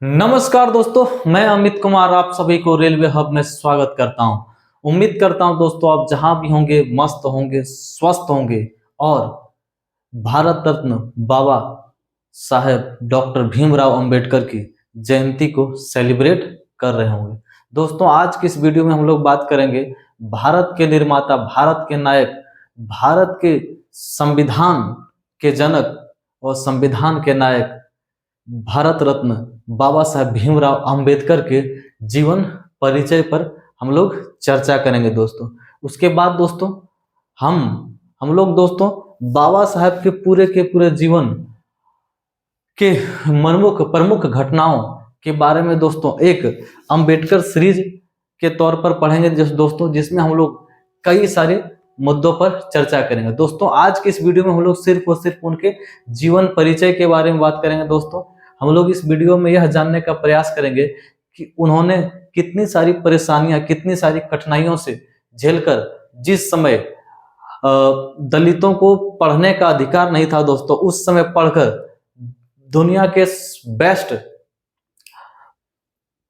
नमस्कार दोस्तों, मैं अमित कुमार आप सभी को रेलवे हब में स्वागत करता हूं। उम्मीद करता हूं दोस्तों आप जहां भी होंगे मस्त होंगे, स्वस्थ होंगे और भारत रत्न बाबा साहेब डॉक्टर भीमराव अंबेडकर की जयंती को सेलिब्रेट कर रहे होंगे। दोस्तों आज की इस वीडियो में हम लोग बात करेंगे भारत के निर्माता, भारत के नायक, भारत के संविधान के जनक और संविधान के नायक भारत रत्न बाबा साहेब भीमराव अंबेडकर के जीवन परिचय पर हम लोग चर्चा करेंगे दोस्तों। उसके बाद दोस्तों हम लोग दोस्तों बाबा साहेब के पूरे जीवन के प्रमुख घटनाओं के बारे में दोस्तों एक अंबेडकर सीरीज के तौर पर पढ़ेंगे दोस्तों, जिसमें हम लोग कई सारे मुद्दों पर चर्चा करेंगे। दोस्तों आज के इस वीडियो में हम लोग सिर्फ और सिर्फ उनके जीवन परिचय के बारे में बात करेंगे। दोस्तों हम लोग इस वीडियो में यह जानने का प्रयास करेंगे कि उन्होंने कितनी सारी परेशानियां, कितनी सारी कठिनाइयों से झेलकर, जिस समय दलितों को पढ़ने का अधिकार नहीं था दोस्तों, उस समय पढ़कर दुनिया के बेस्ट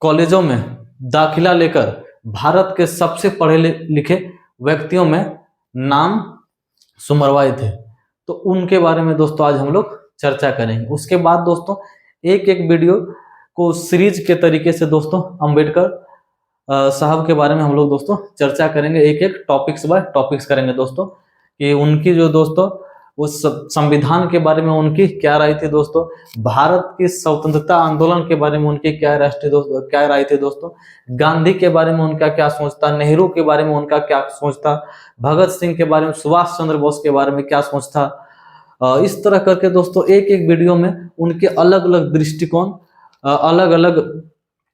कॉलेजों में दाखिला लेकर भारत के सबसे पढ़े लिखे व्यक्तियों में नाम सुमरवाए थे। तो उनके बारे में दोस्तों आज हम लोग चर्चा करेंगे। उसके बाद दोस्तों एक एक वीडियो को सीरीज के तरीके से दोस्तों अंबेडकर साहब के बारे में हम लोग दोस्तों चर्चा करेंगे। एक एक टॉपिक्स बाय टॉपिक्स करेंगे दोस्तों कि उनकी जो दोस्तों उस संविधान के बारे में उनकी क्या राय थी दोस्तों, भारत की स्वतंत्रता आंदोलन के बारे में उनकी क्या राय थी दोस्तों, गांधी के बारे में उनका क्या सोच था, नेहरू के बारे में उनका क्या सोच था, भगत सिंह के बारे में, सुभाष चंद्र बोस के बारे में क्या सोच था। इस तरह करके दोस्तों एक एक वीडियो में उनके अलग अलग दृष्टिकोण, अलग अलग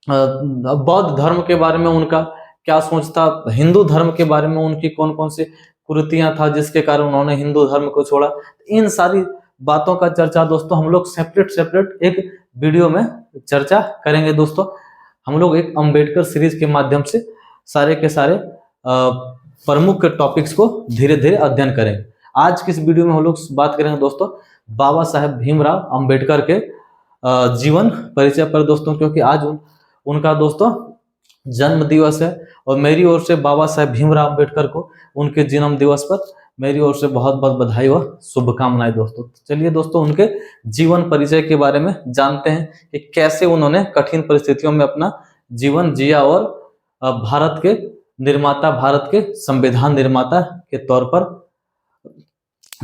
बौद्ध धर्म के बारे में उनका क्या सोच था, हिंदू धर्म के बारे में उनकी कौन कौन सी कुरीतियां था जिसके कारण उन्होंने हिंदू धर्म को छोड़ा। इन सारी बातों का चर्चा दोस्तों हम लोग सेपरेट एक वीडियो में चर्चा करेंगे। दोस्तों हम लोग एक अंबेडकर सीरीज के माध्यम से सारे के सारे प्रमुख टॉपिक्स को धीरे धीरे अध्ययन करेंगे। आज की इस वीडियो में हम लोग बात करेंगे दोस्तों बाबा साहेब भीमराव अंबेडकर के जीवन परिचय पर दोस्तों, क्योंकि आज उनका दोस्तों जन्म दिवस है और मेरी ओर से बाबा साहेब भीमराव अंबेडकर को उनके जन्म दिवस पर मेरी ओर से बहुत बहुत बधाई व शुभकामनाएं दोस्तों। चलिए दोस्तों उनके जीवन परिचय के बारे में जानते हैं कि कैसे उन्होंने कठिन परिस्थितियों में अपना जीवन जिया और भारत के निर्माता, भारत के संविधान निर्माता के तौर पर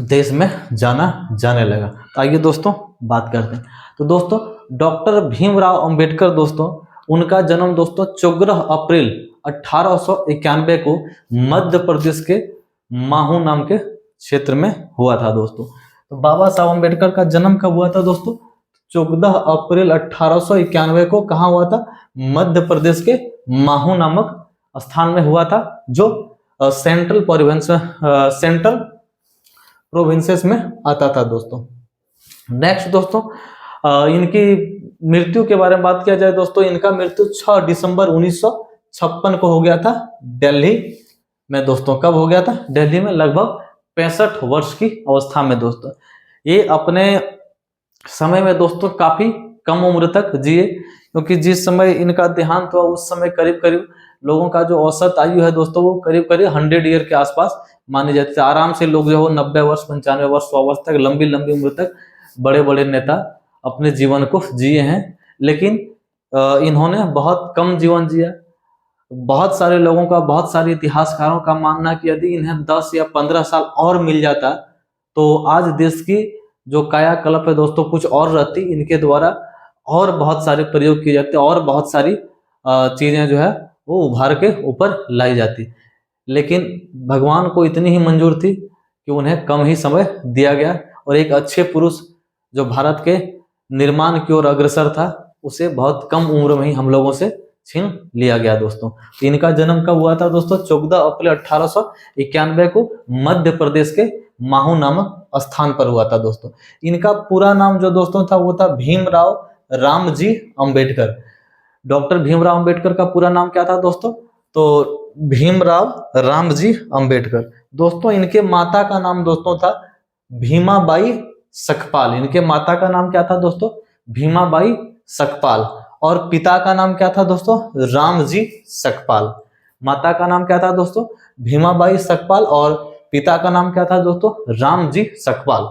देश में जाने लगा। तो आइए दोस्तों बात करते हैं। तो दोस्तों डॉक्टर भीमराव अंबेडकर दोस्तों, उनका जन्म दोस्तों 14 अप्रैल 1891 को मध्य प्रदेश के माहू नाम के क्षेत्र में हुआ था दोस्तों। तो बाबा साहब अंबेडकर का जन्म कब हुआ था दोस्तों? 14 अप्रैल 1891 को कहाँ हुआ था? मध्य प्रदेश के माहू नामक स्थान में हुआ था, जो सेंट्रल प्रोविंसेस में आता था दोस्तों। नेक्स्ट दोस्तों इनकी मृत्यु के बारे में बात किया जाए दोस्तों, इनका मृत्यु 6 दिसंबर 1956 को हो गया था दिल्ली में दोस्तों। कब हो गया था? दिल्ली में, लगभग 65 वर्ष की अवस्था में दोस्तों। ये अपने समय में दोस्तों काफी कम उम्र तक जिए, क्योंकि जिस समय इनका देहांत हुआ उस समय करीब करीब लोगों का जो औसत आयु है दोस्तों वो करीब करीब 100 ईयर के आसपास मानी जाती है। आराम से लोग जो है 90 वर्ष, 95 वर्ष, 100 वर्ष तक, लंबी लंबी उम्र तक बड़े बड़े नेता अपने जीवन को जिए हैं। लेकिन इन्होंने बहुत कम जीवन जिया। बहुत सारे लोगों का, बहुत सारे इतिहासकारों का मानना कि यदि इन्हें 10 या 15 साल और मिल जाता तो आज देश की जो कायाकल्प है दोस्तों कुछ और रहती। इनके द्वारा और बहुत सारे प्रयोग किए जाते और बहुत सारी चीजें जो है वो उभार के ऊपर लाई जाती। लेकिन भगवान को इतनी ही मंजूर थी कि उन्हें कम ही समय दिया गया और एक अच्छे पुरुष जो भारत के निर्माण की ओर अग्रसर था उसे बहुत कम उम्र में ही हम लोगों से छीन लिया गया दोस्तों। इनका जन्म कब हुआ था दोस्तों? 14 अप्रैल 1891 को मध्य प्रदेश के माहू नामक स्थान पर हुआ था दोस्तों। इनका पूरा नाम जो दोस्तों था वो था भीमराव रामजी अंबेडकर। डॉक्टर भीमराव अंबेडकर का पूरा नाम क्या था दोस्तों? तो भीमराव रामजी अंबेडकर। दोस्तों इनके माता का नाम दोस्तों था भीमाबाई सकपाल। इनके माता का नाम क्या था दोस्तों? भीमाबाई सकपाल। और पिता का नाम क्या था दोस्तों? रामजी सकपाल। माता का नाम क्या था दोस्तों? भीमाबाई सकपाल और पिता का नाम क्या था दोस्तों? रामजी सकपाल।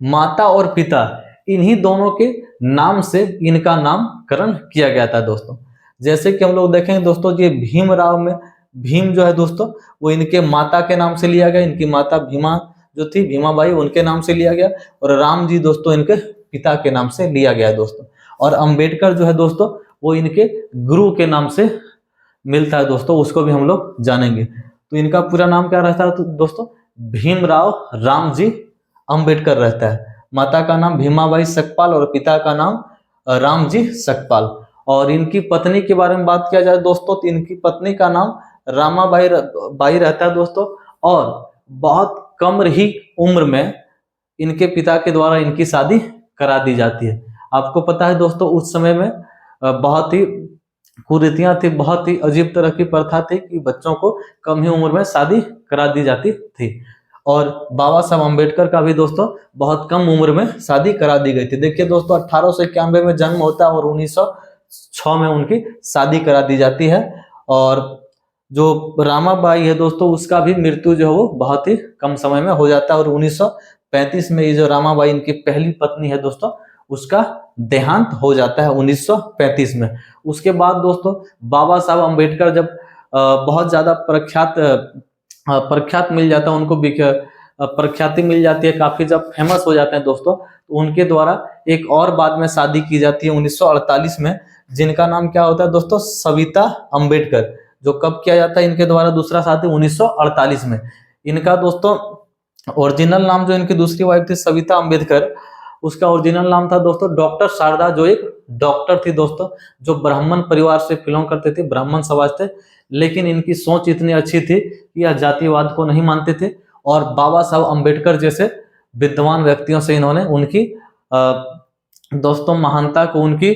माता और पिता इन्हीं दोनों के नाम से इनका नामकरण किया गया था दोस्तों। जैसे कि हम लोग देखेंगे दोस्तों, ये भीमराव में भीम जो है दोस्तों वो इनके माता के नाम से लिया गया, इनकी माता भीमा जो थी भीमाबाई उनके नाम से लिया गया, और राम जी दोस्तों इनके पिता के नाम से लिया गया दोस्तों। और अंबेडकर जो है दोस्तों वो इनके गुरु के नाम से मिलता है दोस्तों, उसको भी हम लोग जानेंगे। तो इनका पूरा नाम क्या रहता है दोस्तों? भीमराव रामजी अंबेडकर रहता है। माता का नाम भीमाबाई सकपाल और पिता का नाम रामजी सकपाल। और इनकी पत्नी के बारे में बात किया जाए दोस्तों तो इनकी पत्नी का नाम रामाबाई बाई रहता है दोस्तों। और बहुत कम ही उम्र में इनके पिता के द्वारा इनकी शादी करा दी जाती है। आपको पता है दोस्तों उस समय में बहुत ही कुरीतियां थी, बहुत ही अजीब तरह की प्रथा थी कि बच्चों को कम ही उम्र में शादी करा दी जाती थी। और बाबा साहब अम्बेडकर का भी दोस्तों बहुत कम उम्र में शादी करा दी गई थी। देखिए दोस्तों 1891 में जन्म होता है और 1906 में उनकी शादी करा दी जाती है। और जो रामाबाई है दोस्तों उसका भी मृत्यु जो है वो बहुत ही कम समय में हो जाता है और 1935 में ये जो रामाबाई इनकी पहली पत्नी है दोस्तों उसका देहांत हो जाता है 1935 में। उसके बाद दोस्तों बाबा साहब अम्बेडकर जब बहुत ज्यादा प्रख्यात मिल जाता है उनको, प्रख्याति मिल जाती है, काफी जब फेमस हो जाते हैं दोस्तों तो उनके द्वारा एक और बाद में शादी की जाती है 1948 में, जिनका नाम क्या होता है दोस्तों? सविता अम्बेडकर। जो कब किया जाता है इनके द्वारा दूसरा शादी? 1948 में। इनका दोस्तों ओरिजिनल नाम जो इनकी दूसरी वाइफ थी सविता अम्बेडकर, उसका ओरिजिनल नाम था दोस्तों डॉक्टर शारदा, जो एक डॉक्टर थी दोस्तों, जो ब्राह्मण परिवार से बिलोंग करते थे, ब्राह्मण समाज थे। लेकिन इनकी सोच इतनी अच्छी थी कि यह जातिवाद को नहीं मानते थे और बाबा साहब अम्बेडकर जैसे विद्वान व्यक्तियों से इन्होंने उनकी दोस्तों महानता को, उनकी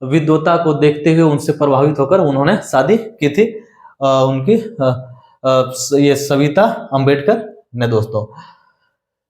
विद्वता को देखते हुए उनसे प्रभावित होकर उन्होंने शादी की थी उनकी ये सविता अम्बेडकर ने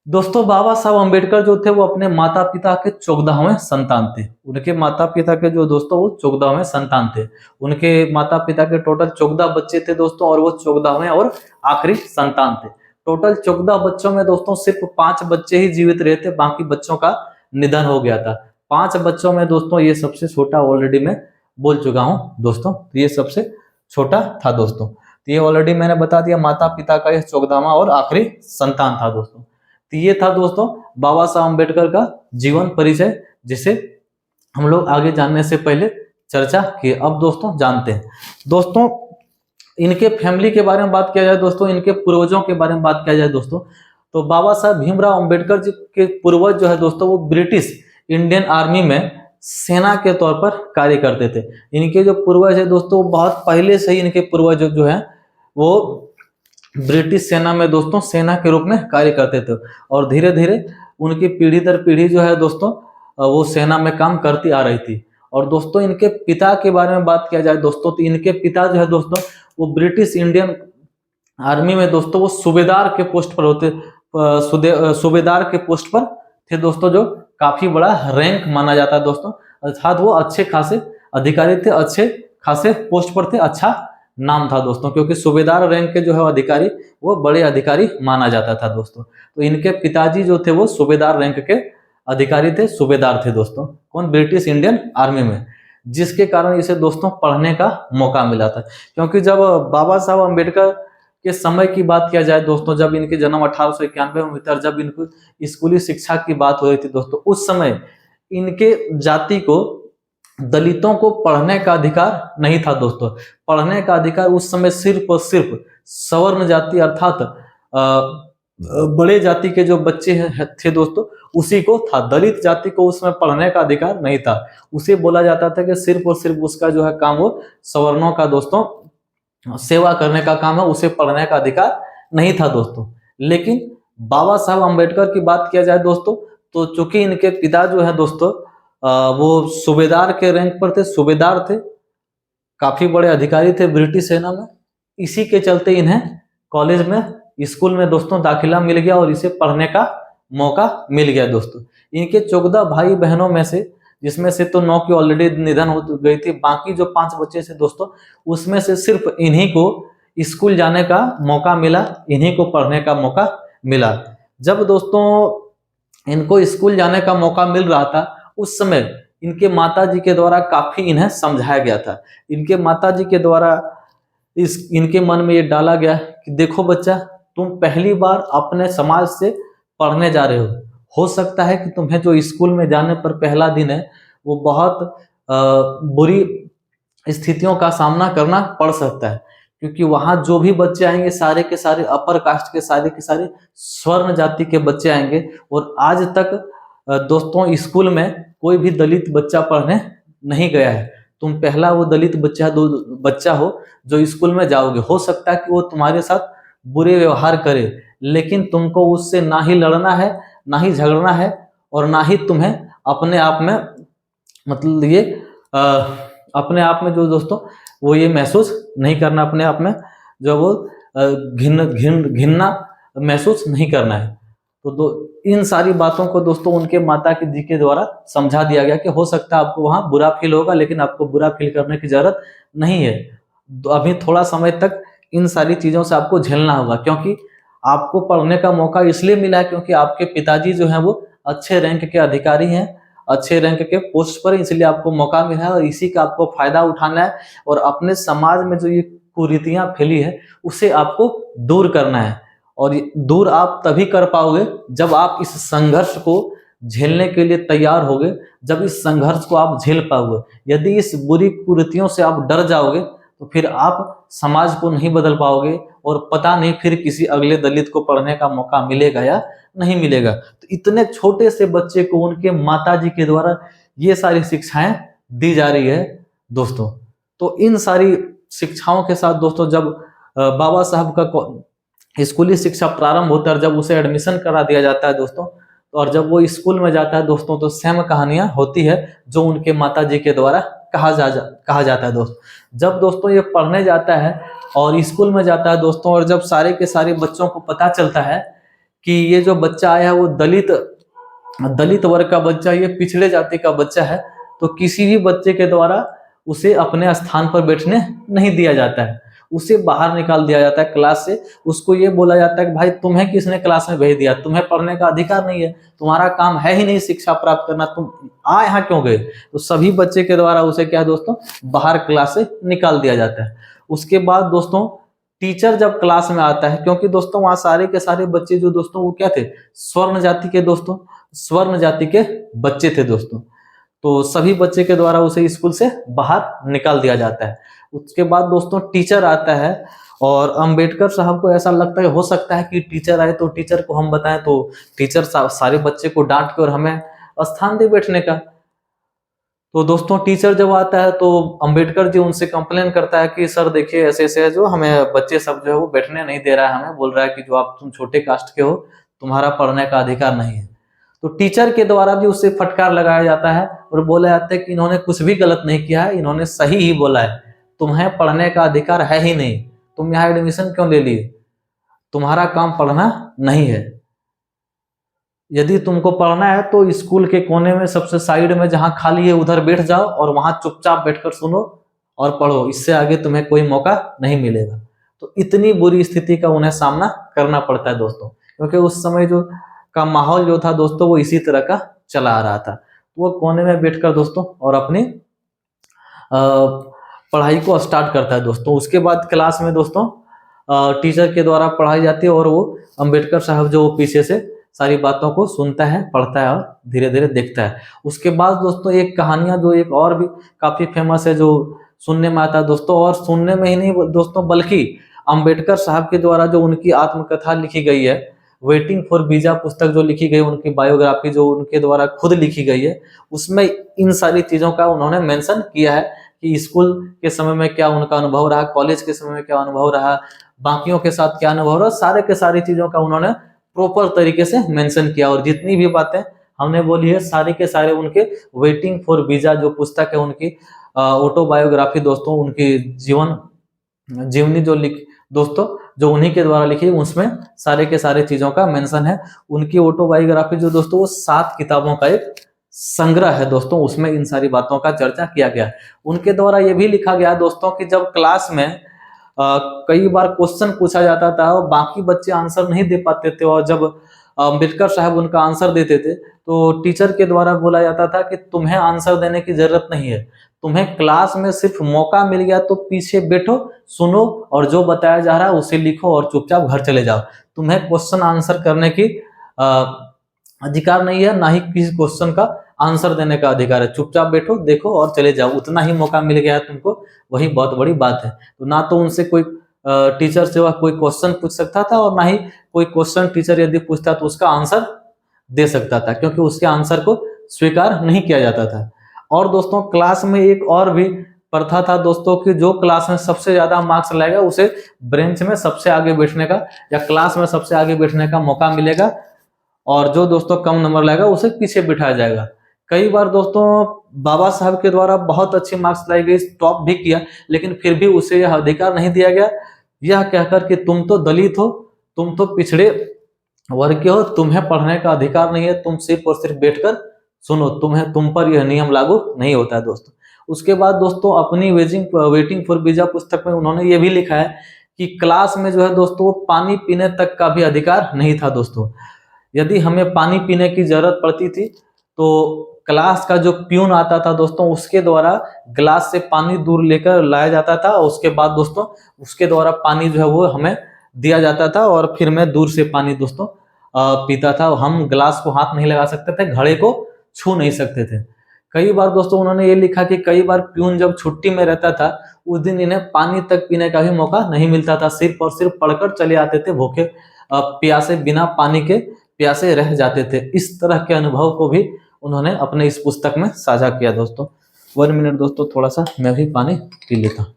दोस्तों बाबा साहब अम्बेडकर जो थे वो अपने माता पिता के 14वें संतान थे। उनके माता पिता के जो दोस्तों वो 14वें संतान थे। उनके माता पिता के टोटल 14 बच्चे थे दोस्तों और वो 14वें और आखिरी संतान थे। टोटल 14 बच्चों में दोस्तों सिर्फ 5 बच्चे ही जीवित रहे थे, बाकी बच्चों का निधन हो गया था। 5 बच्चों में दोस्तों ये सबसे छोटा, ऑलरेडी मैं बोल चुका हूँ दोस्तों, तो ये सबसे छोटा था दोस्तों। तो ये ऑलरेडी मैंने बता दिया, माता पिता का ये 14वां और आखिरी संतान था दोस्तों। तो ये था दोस्तों बाबा साहब अम्बेडकर का जीवन परिचय, जिसे हम लोग आगे जानने से पहले चर्चा किए। अब दोस्तों जानते हैं दोस्तों इनके फैमिली के बारे में बात किया जाए दोस्तों, इनके पूर्वजों के बारे में बात किया जाए दोस्तों, तो बाबा साहब भीमराव अम्बेडकर जी के पूर्वज जो है दोस्तों वो ब्रिटिश इंडियन आर्मी में सेना के तौर पर कार्य करते थे। इनके जो पूर्वज है दोस्तों बहुत पहले से ही इनके पूर्वज जो है वो ब्रिटिश सेना में दोस्तों सेना के रूप में कार्य करते थे और धीरे धीरे उनकी पीढ़ी दर पीढ़ी जो है दोस्तों वो सेना में काम करती आ रही थी। और दोस्तों इनके पिता के बारे में बात किया जाए दोस्तों तो इनके पिता जो है दोस्तों वो ब्रिटिश इंडियन आर्मी में दोस्तों वो सूबेदार के पोस्ट पर होते, सूबेदार के पोस्ट पर थे दोस्तों, जो काफी बड़ा रैंक माना जाता है दोस्तों, अर्थात वो अच्छे खासे अधिकारी थे, अच्छे खासे पोस्ट पर थे, अच्छा नाम था दोस्तों, क्योंकि सूबेदार रैंक के जो है अधिकारी वो बड़े अधिकारी माना जाता था दोस्तों। तो इनके पिताजी जो थे वो सूबेदार रैंक के अधिकारी थे, सूबेदार थे दोस्तों, कौन? ब्रिटिश इंडियन आर्मी में, जिसके कारण इसे दोस्तों पढ़ने का मौका मिला था। क्योंकि जब बाबा साहब अम्बेडकर के समय की बात किया जाए दोस्तों, जब इनके जन्म 1891 में हुआ, जब इनको स्कूली शिक्षा की बात हो रही थी दोस्तों, उस समय इनके जाति को, दलितों को पढ़ने का अधिकार नहीं था दोस्तों। पढ़ने का अधिकार उस समय सिर्फ और सिर्फ सवर्ण जाति अर्थात बड़े जाति के जो बच्चे थे दोस्तों उसी को था। दलित जाति को उसमें पढ़ने का अधिकार नहीं था। उसे बोला जाता था कि सिर्फ और सिर्फ उसका जो है काम वो सवर्णों का दोस्तों सेवा करने का काम है, उसे पढ़ने का अधिकार नहीं था दोस्तों। लेकिन बाबा साहब अम्बेडकर की बात किया जाए दोस्तों तो चूंकि इनके पिता जो है दोस्तों वो सूबेदार के रैंक पर थे, सूबेदार थे, काफी बड़े अधिकारी थे ब्रिटिश सेना में, इसी के चलते इन्हें कॉलेज में, स्कूल में दोस्तों दाखिला मिल गया और इसे पढ़ने का मौका मिल गया दोस्तों। इनके 14 भाई बहनों में से जिसमें से तो 9 की ऑलरेडी निधन हो गई थी। बाकी जो 5 बच्चे थे दोस्तों, उसमें से सिर्फ इन्हीं को स्कूल जाने का मौका मिला, इन्हीं को पढ़ने का मौका मिला। जब दोस्तों इनको स्कूल जाने का मौका मिल रहा था, उस समय इनके माताजी के द्वारा काफी इन्हें समझाया गया था। इनके माताजी के द्वारा इनके मन में ये डाला गया कि देखो बच्चा, तुम पहली बार अपने समाज से पढ़ने जा रहे हो सकता है कि तुम्हें जो स्कूल में जाने पर पहला दिन है वो बहुत बुरी स्थितियों का सामना करना पड़ सकता है, क्योंकि वहां जो भी बच्चे आएंगे सारे के सारे अपर कास्ट के सारे स्वर्ण जाति के बच्चे आएंगे। और आज तक दोस्तों स्कूल में कोई भी दलित बच्चा पढ़ने नहीं गया है। तुम पहला वो दलित बच्चा हो जो स्कूल में जाओगे। हो सकता है कि वो तुम्हारे साथ बुरे व्यवहार करे, लेकिन तुमको उससे ना ही लड़ना है, ना ही झगड़ना है, और ना ही तुम्हें अपने आप में मतलब ये अपने आप में जो दोस्तों वो ये महसूस नहीं करना, अपने आप में जो वो घिनना महसूस नहीं करना है। तो इन सारी बातों को दोस्तों उनके माता जी के द्वारा समझा दिया गया कि हो सकता है आपको वहां बुरा फील होगा, लेकिन आपको बुरा फील करने की जरूरत नहीं है। तो अभी थोड़ा समय तक इन सारी चीजों से आपको झेलना होगा, क्योंकि आपको पढ़ने का मौका इसलिए मिला है क्योंकि आपके पिताजी जो हैं वो अच्छे रैंक के अधिकारी हैं, अच्छे रैंक के पोस्ट पर, इसलिए आपको मौका मिला है और इसी का आपको फायदा उठाना है और अपने समाज में जो ये कुरीतियां फैली है उसे आपको दूर करना है। और दूर आप तभी कर पाओगे जब आप इस संघर्ष को झेलने के लिए तैयार होगे, जब इस संघर्ष को आप झेल पाओगे। यदि इस बुरी कुरीतियों से आप डर जाओगे तो फिर आप समाज को नहीं बदल पाओगे और पता नहीं फिर किसी अगले दलित को पढ़ने का मौका मिलेगा या नहीं मिलेगा। तो इतने छोटे से बच्चे को उनके माताजी के द्वारा ये सारी शिक्षाएं दी जा रही है दोस्तों। तो इन सारी शिक्षाओं के साथ दोस्तों जब बाबा साहब का स्कूली शिक्षा प्रारंभ होता है और जब उसे एडमिशन करा दिया जाता है दोस्तों, और जब वो स्कूल में जाता है दोस्तों तो सेम कहानियां होती है जो उनके माताजी के द्वारा कहा जाता है दोस्तों। जब दोस्तों ये पढ़ने जाता है और स्कूल में जाता है दोस्तों, और जब सारे के सारे बच्चों को पता चलता है कि ये जो बच्चा आया है वो दलित वर्ग का बच्चा, ये पिछड़े जाति का बच्चा है, तो किसी भी बच्चे के द्वारा उसे अपने स्थान पर बैठने नहीं दिया जाता है, उसे बाहर निकाल दिया जाता है क्लास से। उसको ये बोला जाता है कि भाई तुम्हें किसने क्लास में भेज दिया, तुम्हें पढ़ने का अधिकार नहीं है, तुम्हारा काम है ही नहीं शिक्षा प्राप्त करना, तुम यहाँ क्यों गए। तो सभी बच्चे के द्वारा उसे क्या है दोस्तों, बाहर क्लास से निकाल दिया जाता है। उसके बाद दोस्तों टीचर जब क्लास में आता है, क्योंकि दोस्तों वहाँ सारे के सारे बच्चे जो दोस्तों वो क्या थे, स्वर्ण जाति के दोस्तों, स्वर्ण जाति के बच्चे थे दोस्तों। तो सभी बच्चे के द्वारा उसे स्कूल से बाहर निकाल दिया जाता है। उसके बाद दोस्तों टीचर आता है और अंबेडकर साहब को ऐसा लगता है, हो सकता है कि टीचर आए तो टीचर को हम बताएं, तो टीचर सारे बच्चे को डांट के और हमें स्थान दे बैठने का। तो दोस्तों टीचर जब आता है तो अंबेडकर जी उनसे कंप्लेन करता है कि सर देखिए ऐसे ऐसे है, जो हमें बच्चे सब जो है वो बैठने नहीं दे रहा है, हमें बोल रहा है कि जो आप तुम छोटे कास्ट के हो तुम्हारा पढ़ने का अधिकार नहीं है। तो टीचर के द्वारा भी उससे फटकार लगाया जाता है और बोला जाता है कि इन्होंने कुछ भी गलत नहीं किया है, इन्होंने सही ही बोला है, तुम्हें पढ़ने का अधिकार है ही नहीं, तुम यहाँ एडमिशन क्यों ले लिए, तुम्हारा काम पढ़ना नहीं है। यदि तुमको पढ़ना है तो स्कूल के कोने में सबसे साइड में जहां खाली है उधर बैठ जाओ और वहां चुपचाप बैठकर सुनो और पढ़ो, इससे आगे तुम्हें कोई मौका नहीं मिलेगा। तो इतनी बुरी स्थिति का उन्हें सामना करना पड़ता है दोस्तों, क्योंकि उस समय जो का माहौल जो था दोस्तों वो इसी तरह का चला आ रहा था। तो वो कोने में बैठकर दोस्तों और अपनी पढ़ाई को स्टार्ट करता है दोस्तों। उसके बाद क्लास में दोस्तों टीचर के द्वारा पढ़ाई जाती है और वो अंबेडकर साहब जो पीछे से सारी बातों को सुनता है, पढ़ता है और धीरे धीरे देखता है। उसके बाद दोस्तों एक कहानियां जो एक और भी काफी फेमस है जो सुनने में आता है दोस्तों, और सुनने में ही नहीं दोस्तों बल्कि अंबेडकर साहब के द्वारा जो उनकी आत्मकथा लिखी गई है, वेटिंग फॉर वीजा पुस्तक जो लिखी गई, उनकी बायोग्राफी जो उनके द्वारा खुद लिखी गई है, उसमें इन सारी चीजों का उन्होंने मेंशन किया है कि स्कूल के समय में क्या उनका अनुभव रहा, कॉलेज के समय में क्या अनुभव रहा, बाकियों के साथ क्या अनुभव रहा, सारे के सारी चीजों का उन्होंने प्रॉपर तरीके से मेंशन किया। और जितनी भी बातें हमने बोली है सारे के सारे उनके वेटिंग फॉर वीजा जो पुस्तक है, उनकी ऑटोबायोग्राफी दोस्तों, उनकी जीवनी जो दोस्तों जो उन्हीं के द्वारा लिखी, उसमें सारे के सारे चीजों का मेंशन है। उनकी ऑटोबायोग्राफी जो दोस्तों वो 7 किताबों का एक संग्रह है दोस्तों, उसमें इन सारी बातों का चर्चा किया गया। उनके द्वारा ये भी लिखा गया दोस्तों कि जब क्लास में कई बार क्वेश्चन पूछा जाता था और बाकी बच्चे आंसर नहीं दे पाते थे, और जब अम्बेडकर साहब उनका आंसर देते थे तो टीचर के द्वारा बोला जाता था कि तुम्हें आंसर देने की जरूरत नहीं है, तुम्हें क्लास में सिर्फ मौका मिल गया तो पीछे बैठो, सुनो और जो बताया जा रहा है उसे लिखो और चुपचाप घर चले जाओ। तुम्हें क्वेश्चन आंसर करने की अधिकार नहीं है, ना ही किसी क्वेश्चन का आंसर देने का अधिकार है। चुपचाप बैठो, देखो और चले जाओ, उतना ही मौका मिल गया है तुमको, वही बहुत बड़ी बात है। तो ना तो उनसे कोई टीचर से वह कोई क्वेश्चन पूछ सकता था, और ना ही कोई क्वेश्चन टीचर यदि पूछता तो उसका आंसर दे सकता था, क्योंकि उसके आंसर को स्वीकार नहीं किया जाता था। और दोस्तों क्लास में एक और भी प्रथा था दोस्तों कि जो क्लास में सबसे ज्यादा मार्क्स लाएगा उसे ब्रेंच में सबसे आगे बैठने का या क्लास में सबसे आगे बैठने का मौका मिलेगा, और जो दोस्तों कम नंबर लाएगा उसे पीछे बिठाया जाएगा। कई बार दोस्तों बाबा साहब के द्वारा बहुत अच्छी मार्क्स लाई गई, टॉप भी किया, लेकिन फिर भी उसे यह अधिकार नहीं दिया गया, यह कहकर कि तुम तो दलित हो, तुम तो पिछड़े वर्ग के हो, तुम्हें पढ़ने का अधिकार नहीं है, तुम सिर्फ और सिर्फ बैठकर सुनो, तुम पर यह नियम लागू नहीं होता है दोस्तों। उसके बाद दोस्तों अपनी वेटिंग फॉर वीजा पुस्तक में उन्होंने ये भी लिखा है कि क्लास में जो है दोस्तों पानी पीने तक का भी अधिकार नहीं था दोस्तों। यदि हमें पानी पीने की जरूरत पड़ती थी तो क्लास का जो प्यून आता था दोस्तों उसके द्वारा ग्लास से पानी दूर लेकर लाया जाता था, और उसके बाद दोस्तों उसके द्वारा पानी जो है वो हमें दिया जाता था, और फिर मैं दूर से पानी दोस्तों पीता था। हम ग्लास को हाथ नहीं लगा सकते थे, घड़े को छू नहीं सकते थे। कई बार दोस्तों उन्होंने ये लिखा कि कई बार प्यून जब छुट्टी में रहता था उस दिन इन्हें पानी तक पीने का भी मौका नहीं मिलता था, सिर्फ और सिर्फ पढ़कर चले आते थे, भूखे प्यासे बिना पानी के प्यासे रह जाते थे। इस तरह के अनुभव को भी उन्होंने अपने इस पुस्तक में साझा किया दोस्तों। 1 मिनट दोस्तों, थोड़ा सा मैं भी पानी पी लेता हूं।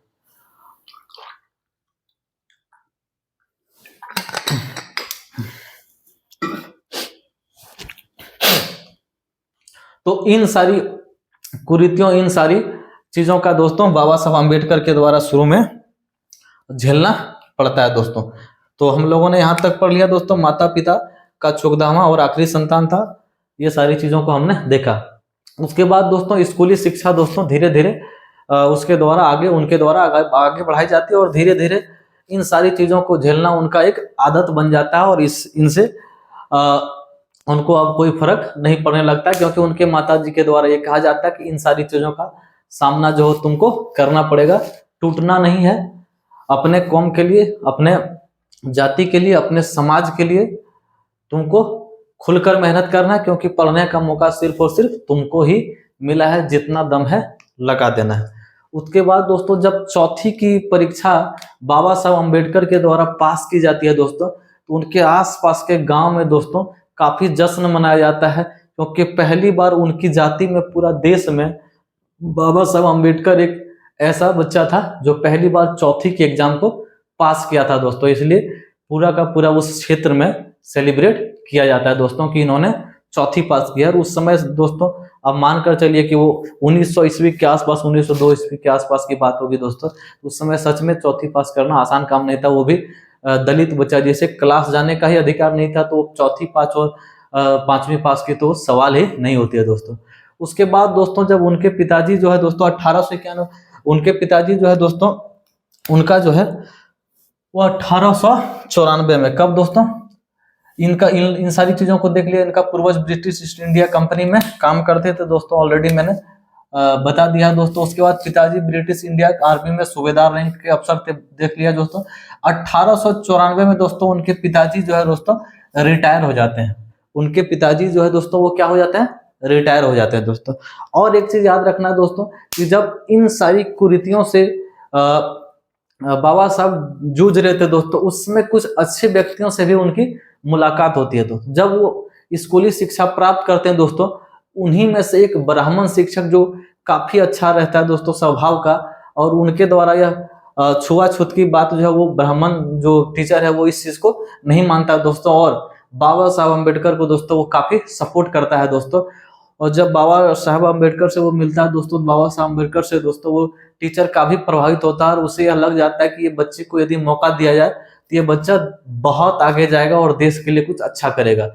तो इन सारी कुरीतियों, इन सारी चीजों का दोस्तों बाबा साहब अम्बेडकर के द्वारा शुरू में झेलना पड़ता है दोस्तों। तो हम लोगों ने यहाँ तक पढ़ लिया दोस्तों, माता पिता का 14वां और आखिरी संतान था, ये सारी चीजों को हमने देखा। उसके बाद दोस्तों स्कूली शिक्षा दोस्तों धीरे धीरे उसके द्वारा उनके द्वारा आगे बढ़ाई जाती है, और धीरे धीरे इन सारी चीजों को झेलना उनका एक आदत बन जाता है, और इनसे उनको अब कोई फर्क नहीं पड़ने लगता, क्योंकि उनके माता जी के द्वारा ये कहा जाता है कि इन सारी चीजों का सामना जो हो तुमको करना पड़ेगा, टूटना नहीं है, अपने कौम के लिए, अपने जाति के लिए, अपने समाज के लिए तुमको खुलकर मेहनत करना है, क्योंकि पढ़ने का मौका सिर्फ और सिर्फ तुमको ही मिला है, जितना दम है लगा देना है। उसके बाद दोस्तों जब चौथी की परीक्षा बाबा साहब अम्बेडकर के द्वारा पास की जाती है दोस्तों, तो उनके आसपास के गांव में दोस्तों काफी जश्न मनाया जाता है, क्योंकि पहली बार उनकी जाति में, पूरा देश में बाबा साहब अम्बेडकर एक ऐसा बच्चा था जो पहली बार चौथी के एग्जाम को पास किया था दोस्तों। इसलिए पूरा का पूरा उस क्षेत्र में सेलिब्रेट किया जाता है दोस्तों कि इन्होंने चौथी पास किया। और उस समय दोस्तों अब मानकर चलिए कि वो 1900 ईस्वी के आसपास, 1902 ईस्वी के आसपास की बात होगी दोस्तों। उस समय सच में चौथी पास करना आसान काम नहीं था, वो भी दलित बच्चा, जैसे क्लास जाने का ही अधिकार नहीं था, तो चौथी पास और 5वीं पास की तो सवाल ही नहीं होती है दोस्तों। उसके बाद दोस्तों जब उनके पिताजी जो है दोस्तों 1891, उनके पिताजी जो है दोस्तों उनका जो है वो 1894 में, कब दोस्तों, इनका इन सारी चीजों को देख लिया, इनका पूर्वज ब्रिटिश ईस्ट इंडिया कंपनी में काम करते थे दोस्तों, ऑलरेडी मैंने बता दिया दोस्तों। उसके बाद पिताजी ब्रिटिश इंडिया आर्मी में सूबेदार रैंक के अफसर थे, देख लिया दोस्तों। 1894 में दोस्तों उनके पिताजी जो है दोस्तों रिटायर हो जाते हैं। उनके पिताजी जो है दोस्तों वो क्या हो जाते हैं, रिटायर हो जाते हैं दोस्तों। और एक चीज याद रखना दोस्तों कि जब इन सारी कुरीतियों से बाबा साहब जूझ रहे थे दोस्तों, उसमें कुछ अच्छे व्यक्तियों से भी उनकी मुलाकात होती है दोस्तों। जब वो स्कूली शिक्षा प्राप्त करते हैं दोस्तों, उन्हीं में से एक ब्राह्मण शिक्षक जो काफी अच्छा रहता है दोस्तों स्वभाव का, और उनके द्वारा यह छुआछूत की बात जो है वो ब्राह्मण जो टीचर है वो इस चीज को नहीं मानता दोस्तों, और बाबा साहब अम्बेडकर को दोस्तों वो काफी सपोर्ट करता है दोस्तों। और जब बाबा साहब अम्बेडकर से वो मिलता है दोस्तों, बाबा साहब अम्बेडकर से दोस्तों वो टीचर काफी प्रभावित होता है, और उसे यह लग जाता है कि ये बच्चे को यदि मौका दिया जाए तो ये बच्चा बहुत आगे जाएगा और देश के लिए कुछ अच्छा करेगा।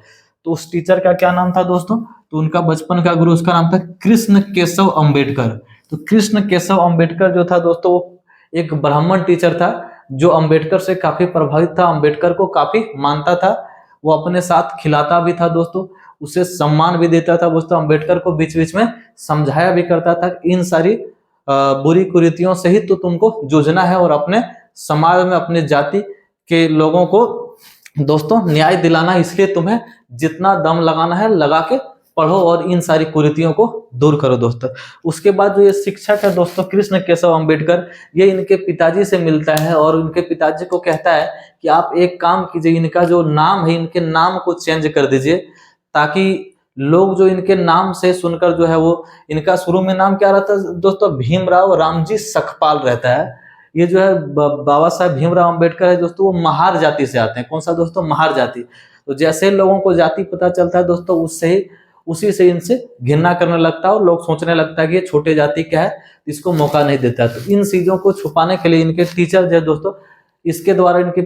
तो उस टीचर का क्या नाम था दोस्तों, तो तो उनका बचपन का गुरु, उसका नाम था कृष्ण केशव अंबेडकर। तो कृष्ण केशव अंबेडकर जो था दोस्तों, वो एक ब्राह्मण टीचर था जो अंबेडकर से काफी प्रभावित था, अंबेडकर को काफी मानता था, वो अपने साथ खिलाता भी था दोस्तों, उसे सम्मान भी देता था दोस्तों, अंबेडकर को बीच बीच में समझाया भी करता था इन सारी बुरी कुरीतियों से ही तो तुमको जूझना है और अपने समाज में अपने जाति के लोगों को दोस्तों न्याय दिलाना, इसलिए तुम्हें जितना दम लगाना है लगा के पढ़ो और इन सारी कुरीतियों को दूर करो दोस्तों। उसके बाद जो ये शिक्षक है दोस्तों कृष्ण केशव अंबेडकर, ये इनके पिताजी से मिलता है और इनके पिताजी को कहता है कि आप एक काम कीजिए, इनका जो नाम है इनके नाम को चेंज कर दीजिए, ताकि लोग जो इनके नाम से सुनकर जो है वो, इनका शुरू में नाम क्या रहता है दोस्तों, भीमराव रामजी सखपाल रहता है। ये जो है बाबा साहब भीमराव अंबेडकर है दोस्तों, वो महार जाति से आते हैं। कौन सा दोस्तों, महार जाति। तो जैसे लोगों को जाति पता चलता है दोस्तों, उससे ही उसी से इनसे घृणा करने लगता है और लोग सोचने लगता है कि ये छोटे जाति क्या है, इसको मौका नहीं देता है। तो इन चीजों को छुपाने के लिए इनके टीचर जो है दोस्तों, इसके द्वारा इनके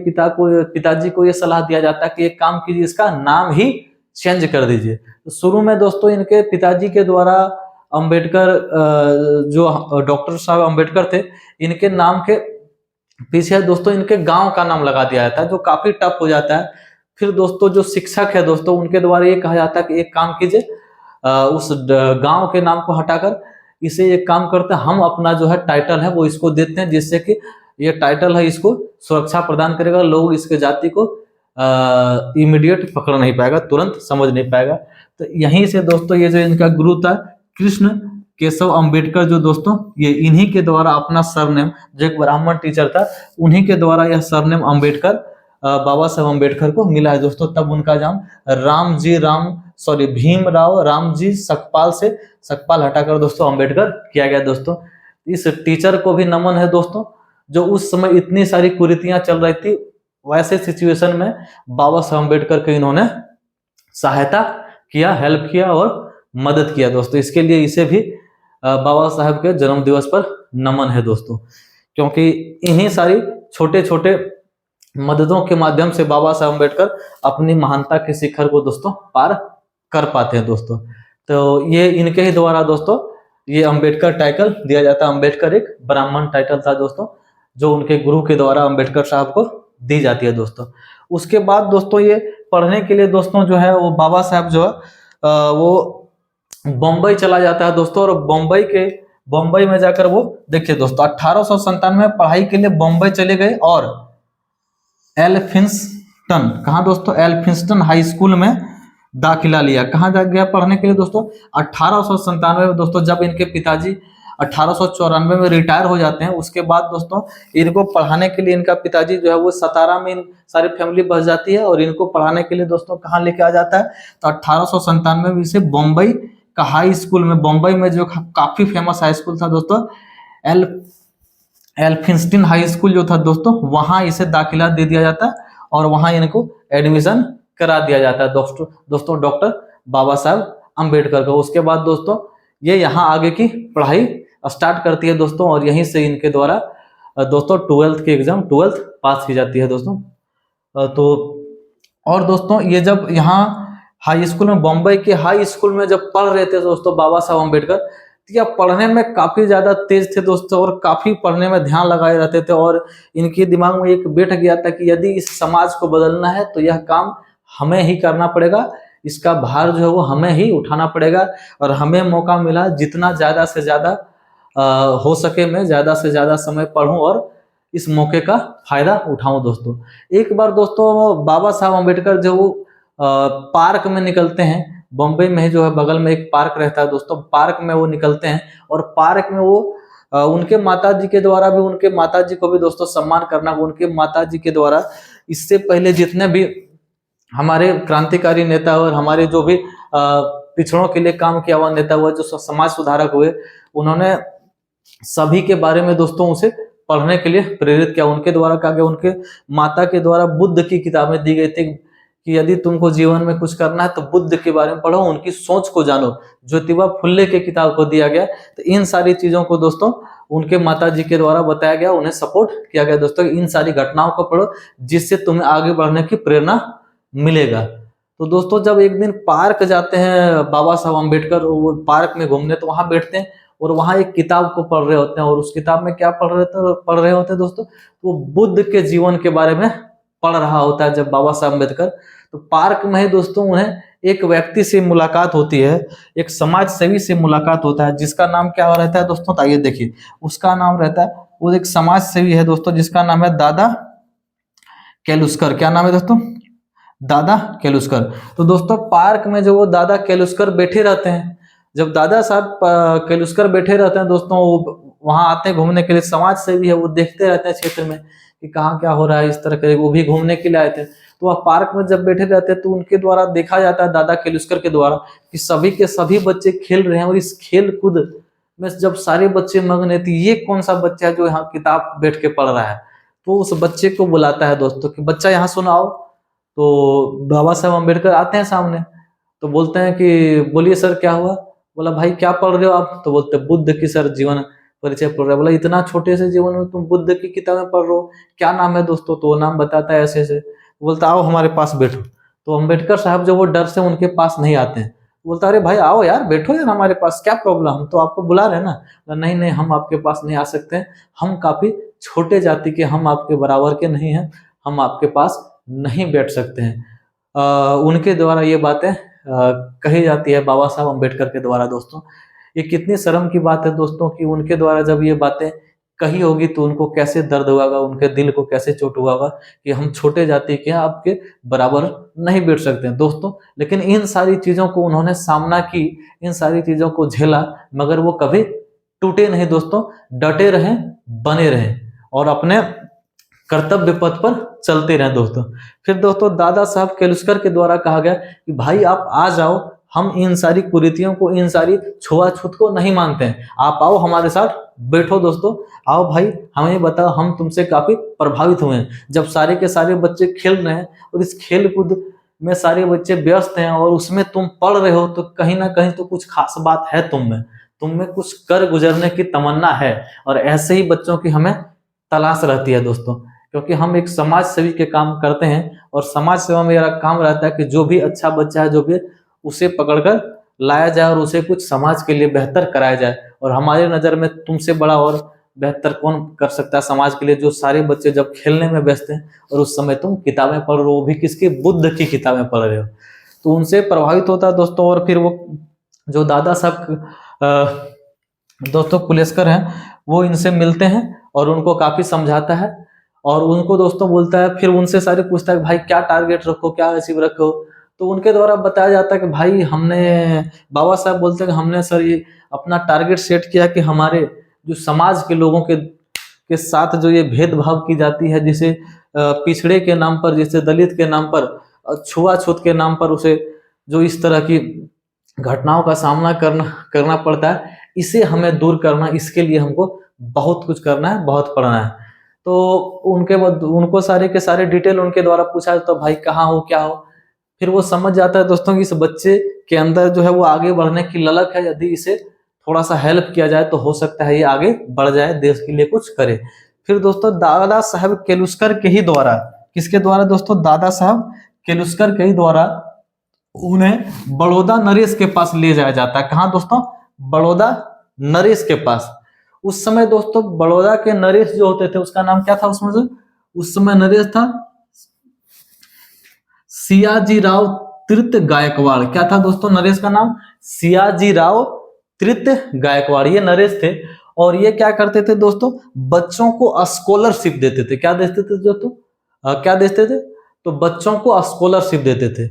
पिताजी को ये सलाह दिया जाता है कि एक काम कीजिए, इसका नाम ही चेंज कर दीजिए। तो शुरू में दोस्तों इनके पिताजी के द्वारा अंबेडकर, जो डॉक्टर साहब अंबेडकर थे, इनके नाम के पीछे दोस्तों इनके गांव का नाम लगा दिया जाता है, जो काफी टफ हो जाता है। फिर दोस्तों जो शिक्षक है दोस्तों, उनके द्वारा ये कहा जाता है कि एक काम कीजिए, उस गांव के नाम को हटाकर इसे एक काम करते हैं, हम अपना जो है टाइटल है वो इसको देते हैं, जिससे कि ये टाइटल है इसको सुरक्षा प्रदान करेगा, लोग इसके जाति को इमीडिएट पकड़ नहीं पाएगा, तुरंत समझ नहीं पाएगा। तो यहीं से दोस्तों ये जो इनका गुरु था कृष्ण केशव अंबेडकर, जो दोस्तों ये इन्हीं के द्वारा अपना सरनेम, जो एक ब्राह्मण टीचर था, उन्हीं के द्वारा यह सरनेम अंबेडकर बाबा साहब अंबेडकर को मिला है दोस्तों। तब उनका नाम भीमराव रामजी सखपाल से सखपाल हटाकर दोस्तों अंबेडकर किया गया दोस्तों। इस टीचर को भी नमन है दोस्तों, जो उस समय इतनी सारी कुरीतियां चल रही थी, वैसे सिचुएशन में बाबा साहब अंबेडकर की इन्होंने सहायता किया, हेल्प किया और मदद किया दोस्तों। इसके लिए इसे भी बाबा साहब के जन्म दिवस पर नमन है दोस्तों, क्योंकि इन्हीं सारी छोटे छोटे मददों के माध्यम से बाबा साहब अंबेडकर अपनी महानता के शिखर को दोस्तों पार कर पाते हैं दोस्तों। तो ये इनके ही द्वारा दोस्तों ये अंबेडकर टाइटल दिया जाता है। अंबेडकर एक ब्राह्मण टाइटल था दोस्तों, जो उनके गुरु के द्वारा अंबेडकर साहब को दी जाती है दोस्तों। उसके बाद दोस्तों ये पढ़ने के लिए दोस्तों जो है वो बाबा साहब जो है वो बम्बई चला जाता है दोस्तों, और बम्बई में जाकर वो देखिए दोस्तों 1897 में पढ़ाई के लिए बम्बई चले गए और एल्फिंस्टन, कहाँ दोस्तों, एल्फिंस्टन हाई स्कूल में दाखिला लिया। कहाँ जा गया पढ़ने के लिए दोस्तों, 1897 में दोस्तों, जब इनके पिताजी 1894 में रिटायर हो जाते हैं। उसके बाद दोस्तों इनको पढ़ाने के लिए इनका पिताजी जो है वो सतारा में, इन सारी फैमिली बस जाती है और इनको पढ़ाने के लिए दोस्तों कहाँ लेके आ जाता है, तो 1897 में इसे बम्बई का हाई स्कूल में, बम्बई में जो काफी फेमस हाई स्कूल था दोस्तों, एल्फिंस्टन हाई स्कूल जो था दोस्तों, वहां इसे दाखिला दे दिया जाता है और वहां इनको एडमिशन करा दिया जाता है दोस्तों डॉक्टर बाबा साहब अंबेडकर को। उसके बाद दोस्तों ये यहाँ आगे की पढ़ाई स्टार्ट करती है दोस्तों, और यहीं से इनके द्वारा दोस्तों 12th की एग्जाम 12th पास की जाती है दोस्तों। तो और दोस्तों ये जब यहाँ हाई स्कूल में, बम्बई के हाई स्कूल में जब पढ़ रहे थे दोस्तों बाबा साहब अंबेडकर, तो यह पढ़ने में काफी ज्यादा तेज थे दोस्तों और काफी पढ़ने में ध्यान लगाए रहते थे, और इनके दिमाग में एक बैठ गया था कि यदि इस समाज को बदलना है तो यह काम हमें ही करना पड़ेगा, इसका भार जो है वो हमें ही उठाना पड़ेगा, और हमें मौका मिला जितना ज्यादा से ज्यादा हो सके मैं ज्यादा से ज्यादा समय पढ़ूं और इस मौके का फायदा उठाऊं दोस्तों। एक बार दोस्तों बाबा साहब अंबेडकर जो पार्क में निकलते हैं, बम्बई में ही जो है बगल में एक पार्क रहता है दोस्तों, पार्क में वो निकलते हैं और पार्क में वो उनके माताजी के द्वारा भी, उनके माताजी को भी दोस्तों सम्मान करना, उनके माताजी के द्वारा इससे पहले जितने भी हमारे क्रांतिकारी नेता और हमारे जो भी पिछड़ों के लिए काम किया हुआ नेता हुआ, जो समाज सुधारक हुए, उन्होंने सभी के बारे में दोस्तों उसे पढ़ने के लिए प्रेरित किया। उनके द्वारा कहा गया, उनके माता के द्वारा बुद्ध की किताबें दी गई थी कि यदि तुमको जीवन में कुछ करना है तो बुद्ध के बारे में पढ़ो, उनकी सोच को जानो। ज्योतिबा फुल्ले के किताब को दिया गया। तो इन सारी चीजों को दोस्तों उनके माताजी के द्वारा बताया गया, उन्हें सपोर्ट किया गया दोस्तों। इन सारी घटनाओं को पढ़ो जिससे तुम्हें आगे बढ़ने की प्रेरणा मिलेगा। तो दोस्तों जब एक दिन पार्क जाते हैं बाबा साहब अम्बेडकर, वो पार्क में घूमने, तो वहां बैठते हैं और वहां एक किताब को पढ़ रहे होते हैं, और उस किताब में क्या पढ़ रहे होते हैं दोस्तों, वो बुद्ध के जीवन के बारे में पढ़ रहा होता है जब बाबा साहब अम्बेडकर। तो पार्क में ही दोस्तों उन्हें एक व्यक्ति से मुलाकात होती है, एक समाज सेवी से मुलाकात होता है, जिसका नाम क्या रहता है दोस्तों, तो आइए देखिए, उसका नाम रहता है, वो एक समाज सेवी है दोस्तों, जिसका नाम है दादा केलुस्कर। क्या नाम है दोस्तों, दादा केलुस्कर। तो दोस्तों पार्क में जो वो दादा केलुस्कर बैठे रहते हैं, जब दादा साहब केलुस्कर बैठे रहते हैं दोस्तों, वो वहां आते हैं घूमने के लिए, समाज सेवी है, वो देखते रहते हैं क्षेत्र में कि कहाँ क्या हो रहा है, इस तरह के वो भी घूमने के लिए आए थे। तो वह पार्क में जब बैठे रहते हैं तो उनके द्वारा देखा जाता है, दादा केलुस्कर के द्वारा, कि सभी के सभी बच्चे खेल रहे हैं, और इस खेल कूद में जब सारे बच्चे मगन है, तो ये कौन सा बच्चा है जो यहाँ किताब बैठ के पढ़ रहा है। तो उस बच्चे को बुलाता है दोस्तों कि बच्चा यहाँ सुनाओ। तो बाबा साहब अम्बेडकर आते हैं सामने, तो बोलते हैं कि बोलिए सर क्या हुआ। बोला भाई क्या पढ़ रहे हो आप, तो बोलते बुद्ध की सर जीवन परिचय पढ़ रहे। बोला इतना छोटे से जीवन में तुम बुद्ध की किताबें पढ़ रहे हो, क्या नाम है दोस्तों, तो वो नाम बताता है ऐसे ऐसे। बोलता आओ हमारे पास बैठो। तो अम्बेडकर साहब जो वो डर से उनके पास नहीं आते हैं, बोलता अरे भाई आओ यार, बैठो यार हमारे पास, क्या प्रॉब्लम, हम तो आपको बुला रहे हैं ना। नहीं नहीं, हम आपके पास नहीं आ सकते हैं, हम काफी छोटे जाति के, हम आपके बराबर के नहीं हैं, हम आपके पास नहीं बैठ सकते हैं। उनके द्वारा ये बातें कही जाती है बाबा साहब अम्बेडकर के द्वारा। दोस्तों ये कितनी शर्म की बात है दोस्तों कि उनके द्वारा जब ये बातें कही होगी तो उनको कैसे दर्द हुआ, उनके दिल को कैसे चोट हुआ कि हम छोटे जाति के आपके बराबर नहीं बैठ सकते हैं दोस्तों। लेकिन इन सारी चीजों को उन्होंने सामना की, इन सारी चीजों को झेला, मगर वो कभी टूटे नहीं दोस्तों, डटे रहे, बने रहे और अपने कर्तव्य पथ पर चलते रहे दोस्तों। फिर दोस्तों दादा साहब केलुस्कर के द्वारा कहा गया कि भाई आप आ जाओ, हम इन सारी कुरीतियों को, इन सारी छुआछूत को नहीं मानते हैं, आप आओ हमारे साथ बैठो दोस्तों, आओ भाई हमें बताओ, हम तुमसे काफी प्रभावित हुए हैं। जब सारे के सारे बच्चे खेल रहे हैं और इस खेल कूद में सारे बच्चे व्यस्त हैं और उसमें तुम पढ़ रहे हो, तो कहीं ना कहीं तो कुछ खास बात है तुम में कुछ कर गुजरने की तमन्ना है। और ऐसे ही बच्चों की हमें तलाश रहती है दोस्तों, क्योंकि हम एक समाज सेवी के काम करते हैं और समाज सेवा में मेरा काम रहता है कि जो भी अच्छा बच्चा है, जो भी उसे पकड़कर लाया जाए और उसे कुछ समाज के लिए बेहतर कराया जाए। और हमारे नज़र में तुमसे बड़ा और बेहतर कौन कर सकता है समाज के लिए, जो सारे बच्चे जब खेलने में व्यस्त हैं और उस समय तुम किताबें पढ़ रहे हो, वो भी किसकी, बुद्ध की किताबें पढ़ रहे हो। तो उनसे प्रभावित होता है दोस्तों। और फिर वो जो दादा साहब दोस्तों कुलेस्कर हैं, वो इनसे मिलते हैं और उनको काफी समझाता है और उनको दोस्तों बोलता है, फिर उनसे सारे पूछता है भाई क्या टारगेट रखो, क्या अचीव रखो। तो उनके द्वारा बताया जाता है कि भाई हमने, बाबा साहब बोलते हैं कि हमने सर ये अपना टारगेट सेट किया कि हमारे जो समाज के लोगों के साथ जो ये भेदभाव की जाती है, जिसे पिछड़े के नाम पर, जैसे दलित के नाम पर, छुआछूत के नाम पर उसे जो इस तरह की घटनाओं का सामना करना पड़ता है, इसे हमें दूर करना, इसके लिए हमको बहुत कुछ करना है, बहुत पढ़ना है। तो उनके बाद उनको सारे के सारे डिटेल उनके द्वारा पूछा तो भाई कहाँ हो, क्या हो। फिर वो समझ जाता है दोस्तों कि इस बच्चे के अंदर जो है वो आगे बढ़ने की ललक है, यदि इसे थोड़ा सा हेल्प किया जाए तो हो सकता है ये आगे बढ़ जाए, देश के लिए कुछ करे। फिर दोस्तों दादा साहब केलुस्कर के ही द्वारा, किसके द्वारा दोस्तों, दादा साहब केलुस्कर के ही द्वारा उन्हें बड़ौदा नरेश के पास ले जाया जाता है। कहाँ दोस्तों, बड़ौदा नरेश के पास। उस समय दोस्तों बड़ौदा के नरेश जो होते थे, उसका नाम क्या था उसमें से, उस समय नरेश था सियाजी राव तृत गायकवाड़। क्या था दोस्तों नरेश का नाम, सियाजी राव तृत गायकवाड़, ये नरेश थे। और ये क्या करते थे दोस्तों, बच्चों को स्कॉलरशिप देते थे। क्या देते थे दोस्तों, क्या देते थे, तो बच्चों को स्कॉलरशिप देते थे।